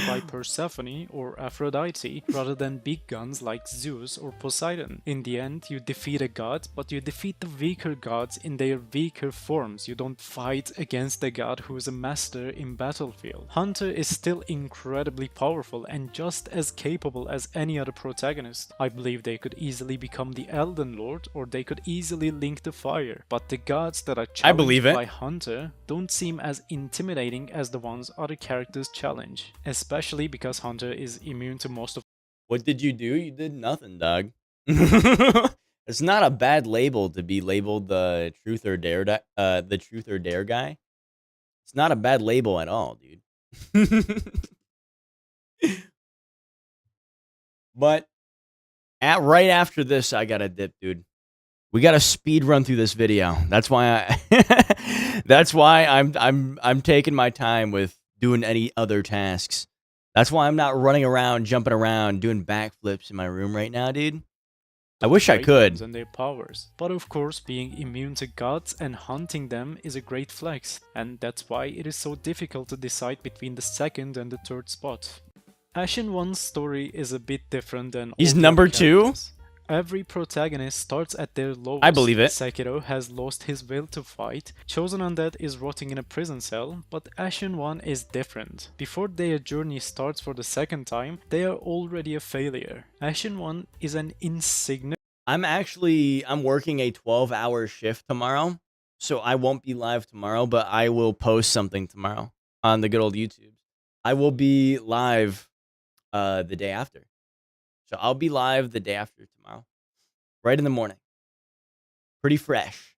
by Persephone or Aphrodite rather than big guns like Zeus or Poseidon. In the end, you defeat a god, but you defeat the weaker gods in their weaker forms. You don't fight against a god who is a master in battlefield. Hunter is still incredibly powerful and just as capable as any other protagonist. I believe they could easily become the Elden Lord or they could easily link the fire, but the gods that are I believe challenged it. by Hunter don't seem as intimidating as the ones other characters challenge, especially because Hunter is immune to most of What did you do? You did nothing, dog. It's not a bad label to be labeled the truth or dare, the truth or dare guy. It's not a bad label at all, dude. But right after this, I gotta dip, dude. We gotta speed run through this video. That's why I'm taking my time with doing any other tasks. That's why I'm not running around, jumping around, doing backflips in my room right now, dude. I wish I great could. ones and their powers. But of course, being immune to gods and hunting them is a great flex, and that's why it is so difficult to decide between the second and the third spot. Ashen One's story is a bit different than He's all the number other 2? characters. Every protagonist starts at their lowest. I believe it. Sekiro has lost his will to fight, Chosen Undead is rotting in a prison cell, but Ashen One is different. Before their journey starts for the second time, they are already a failure. Ashen One is an insignificant I'm working a 12-hour shift tomorrow, so I won't be live tomorrow, but I will post something tomorrow on the good old YouTube. I will be live the day after. So I'll be live the day after tomorrow, right in the morning. Pretty fresh.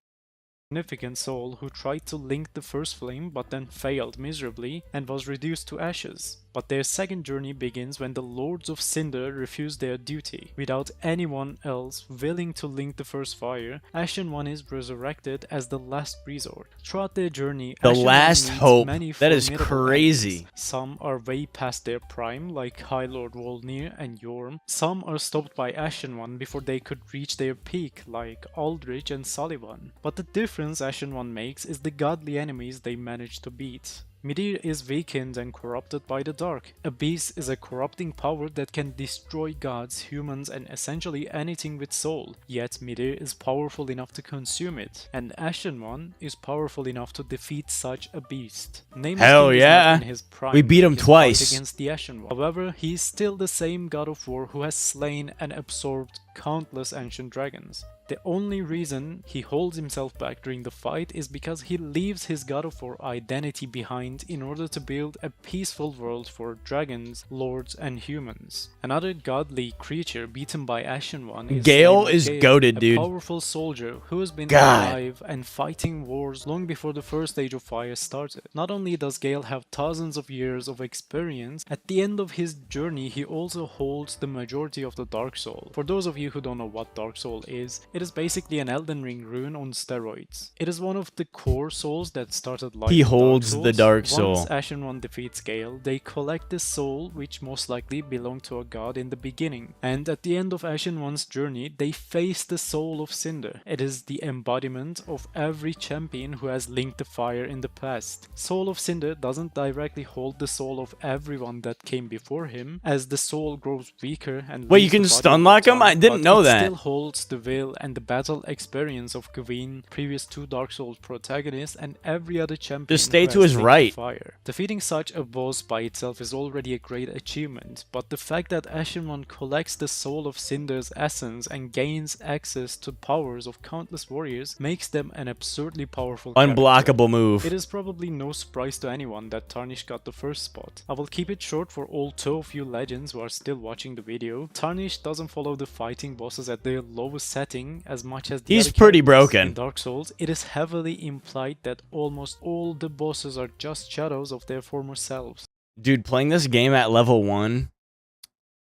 soul who tried to link the first flame but then failed miserably and was reduced to ashes. But their second journey begins when the Lords of Cinder refuse their duty. Without anyone else willing to link the first fire, Ashen One is resurrected as the last resort. Throughout their journey, The Ashen One last meets hope. many That is formidable crazy. enemies. Some are way past their prime, like High Lord Volnir and Yorm. Some are stopped by Ashen One before they could reach their peak, like Aldrich and Sullivan. But the difference Ashen One makes is the godly enemies they manage to beat. Midir is weakened and corrupted by the dark. Abyss is a corrupting power that can destroy gods, humans, and essentially anything with soul. Yet Midir is powerful enough to consume it, and Ashen One is powerful enough to defeat such a beast. Nameless Hell King is yeah. not in his prime We beat him in his twice. fight against the Ashen One. However, he is still the same god of war who has slain and absorbed countless ancient dragons. The only reason he holds himself back during the fight is because he leaves his God of War identity behind in order to build a peaceful world for dragons, lords, and humans. Another godly creature beaten by Ashen One is Gale is Gale, goated, a dude. powerful soldier who has been God. alive and fighting wars long before the first Age of Fire started. Not only does Gale have thousands of years of experience, at the end of his journey he also holds the majority of the Dark Soul. For those of you who don't know what Dark Soul is, it is basically an Elden Ring rune on steroids. It is one of the core souls that started like He the holds Dark the Souls. Dark Soul. Once Ashen One defeats Gale, they collect the soul which most likely belonged to a god in the beginning. And at the end of Ashen One's journey, they face the soul of Cinder. It is the embodiment of every champion who has linked the fire in the past. Soul of Cinder doesn't directly hold the soul of everyone that came before him, as the soul grows weaker and Wait, you leaves the can body stun over lock him? time, I didn't didn't know it that. still holds the will and the battle experience of Gavin, previous 2 Dark Souls protagonists, and every other champion Just stay who to has his lit right. the fire. Defeating such a boss by itself is already a great achievement, but the fact that Ashenron collects the soul of Cinder's essence and gains access to powers of countless warriors makes them an absurdly powerful character. Unblockable move. It is probably no surprise to anyone that Tarnished got the first spot. I will keep it short for all 2 of you legends who are still watching the video. Tarnished doesn't follow the fighting bosses at their lowest setting as much as the He's other pretty characters. broken. In Dark Souls, it is heavily implied that almost all the bosses are just shadows of their former selves. Dude, playing this game at level 1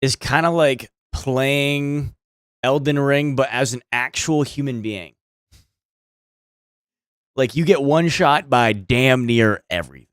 is kind of like playing Elden Ring, but as an actual human being. Like, you get one shot by damn near everything.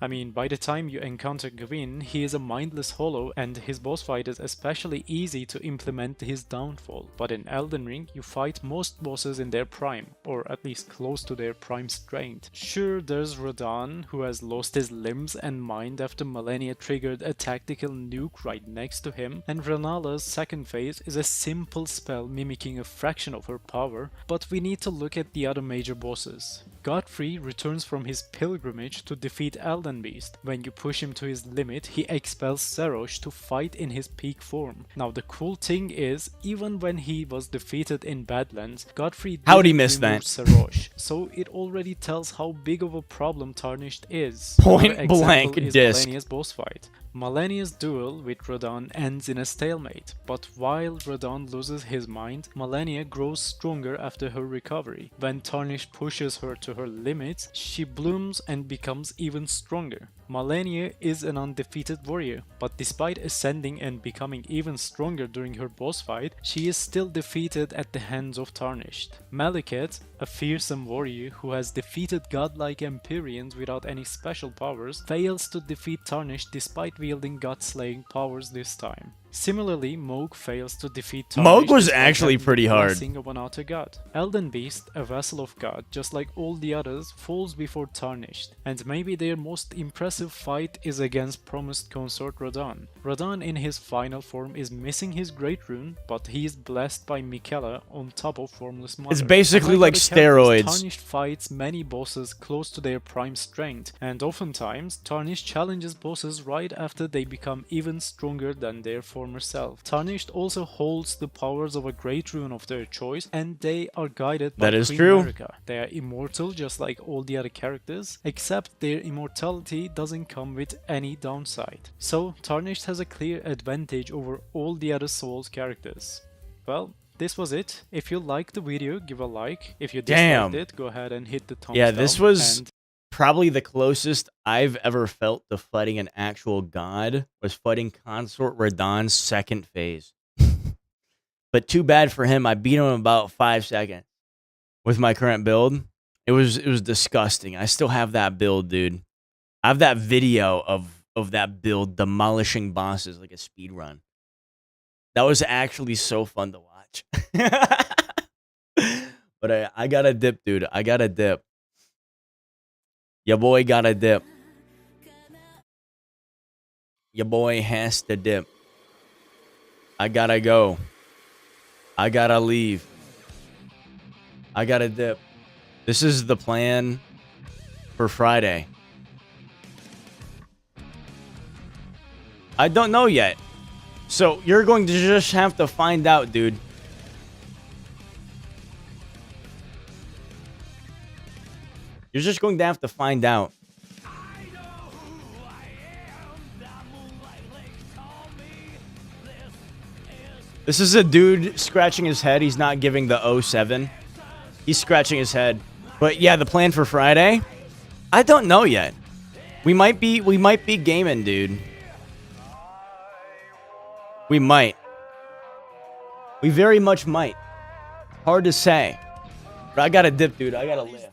I mean, by the time you encounter Gavin, he is a mindless hollow, and his boss fight is especially easy to implement his downfall. But in Elden Ring, you fight most bosses in their prime, or at least close to their prime strength. Sure, there's Radahn, who has lost his limbs and mind after Malenia triggered a tactical nuke right next to him, and Renala's second phase is a simple spell mimicking a fraction of her power, but we need to look at the other major bosses. Godfrey returns from his pilgrimage to defeat Elden Beast. When you push him to his limit, he expels Sarosh to fight in his peak form. Now the cool thing is, even when he was defeated in Badlands, Godfrey How'd he didn't miss remove that? Sarosh, so it already tells how big of a problem Tarnished is. Point Another example blank is disc. Malenia's boss fight. Malenia's duel with Radahn ends in a stalemate, but while Radahn loses his mind, Malenia grows stronger after her recovery. When Tarnished pushes her to her limits, she blooms and becomes even stronger. Malenia is an undefeated warrior, but despite ascending and becoming even stronger during her boss fight, she is still defeated at the hands of Tarnished. Malekith, a fearsome warrior who has defeated godlike Empyreans without any special powers, fails to defeat Tarnished despite wielding god-slaying powers this time. Similarly, Mohg fails to defeat Tarnished. Mohg was despite actually having pretty the hard. blessing of an outer god. Elden Beast, a vassal of God, just like all the others, falls before Tarnished, and maybe their most impressive fight is against promised consort Radahn. Radahn in his final form is missing his great rune, but he is blessed by Miquella on top of Formless Mother. It's basically Unlike like other characters, steroids. Tarnished fights many bosses close to their prime strength, and oftentimes Tarnished challenges bosses right after they become even stronger than their former self. Tarnished also holds the powers of a great rune of their choice, and they are guided by That is Queen true. Marika. They are immortal just like all the other characters, except their immortality doesn't come with any downside. So Tarnished has a clear advantage over all the other Souls characters. Well, this was it. If you liked the video, give a like. If you disliked Damn. it, go ahead and hit the thumbs Yeah, down. this was And probably the closest I've ever felt to fighting an actual god was fighting Consort Radahn's second phase. But too bad for him, I beat him in about 5 seconds with my current build. It was disgusting. I still have that build, dude. I have that video of that build demolishing bosses like a speed run. That was actually so fun to watch. But I got a dip, dude. I got a dip. Your boy got a dip. Your boy has to dip. I gotta go. I gotta leave. I gotta dip. This is the plan for Friday. I don't know yet. So you're going to just have to find out, dude. You're just going to have to find out. This is a dude scratching his head. He's not giving the 07. He's scratching his head. But yeah, the plan for Friday? I don't know yet. We might be gaming, dude. We might. We very much might. Hard to say. But I gotta dip, dude. I gotta live.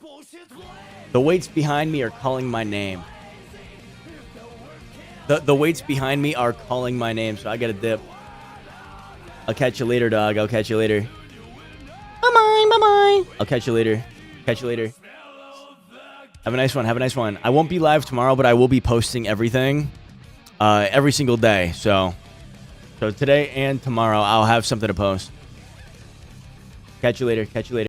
The weights behind me are calling my name. The weights behind me are calling my name, so I gotta dip. I'll catch you later, dog. I'll catch you later. Bye-bye, bye-bye. I'll catch you later. Catch you later. Have a nice one. Have a nice one. I won't be live tomorrow, but I will be posting everything every single day. So So today and tomorrow, I'll have something to post. Catch you later. Catch you later.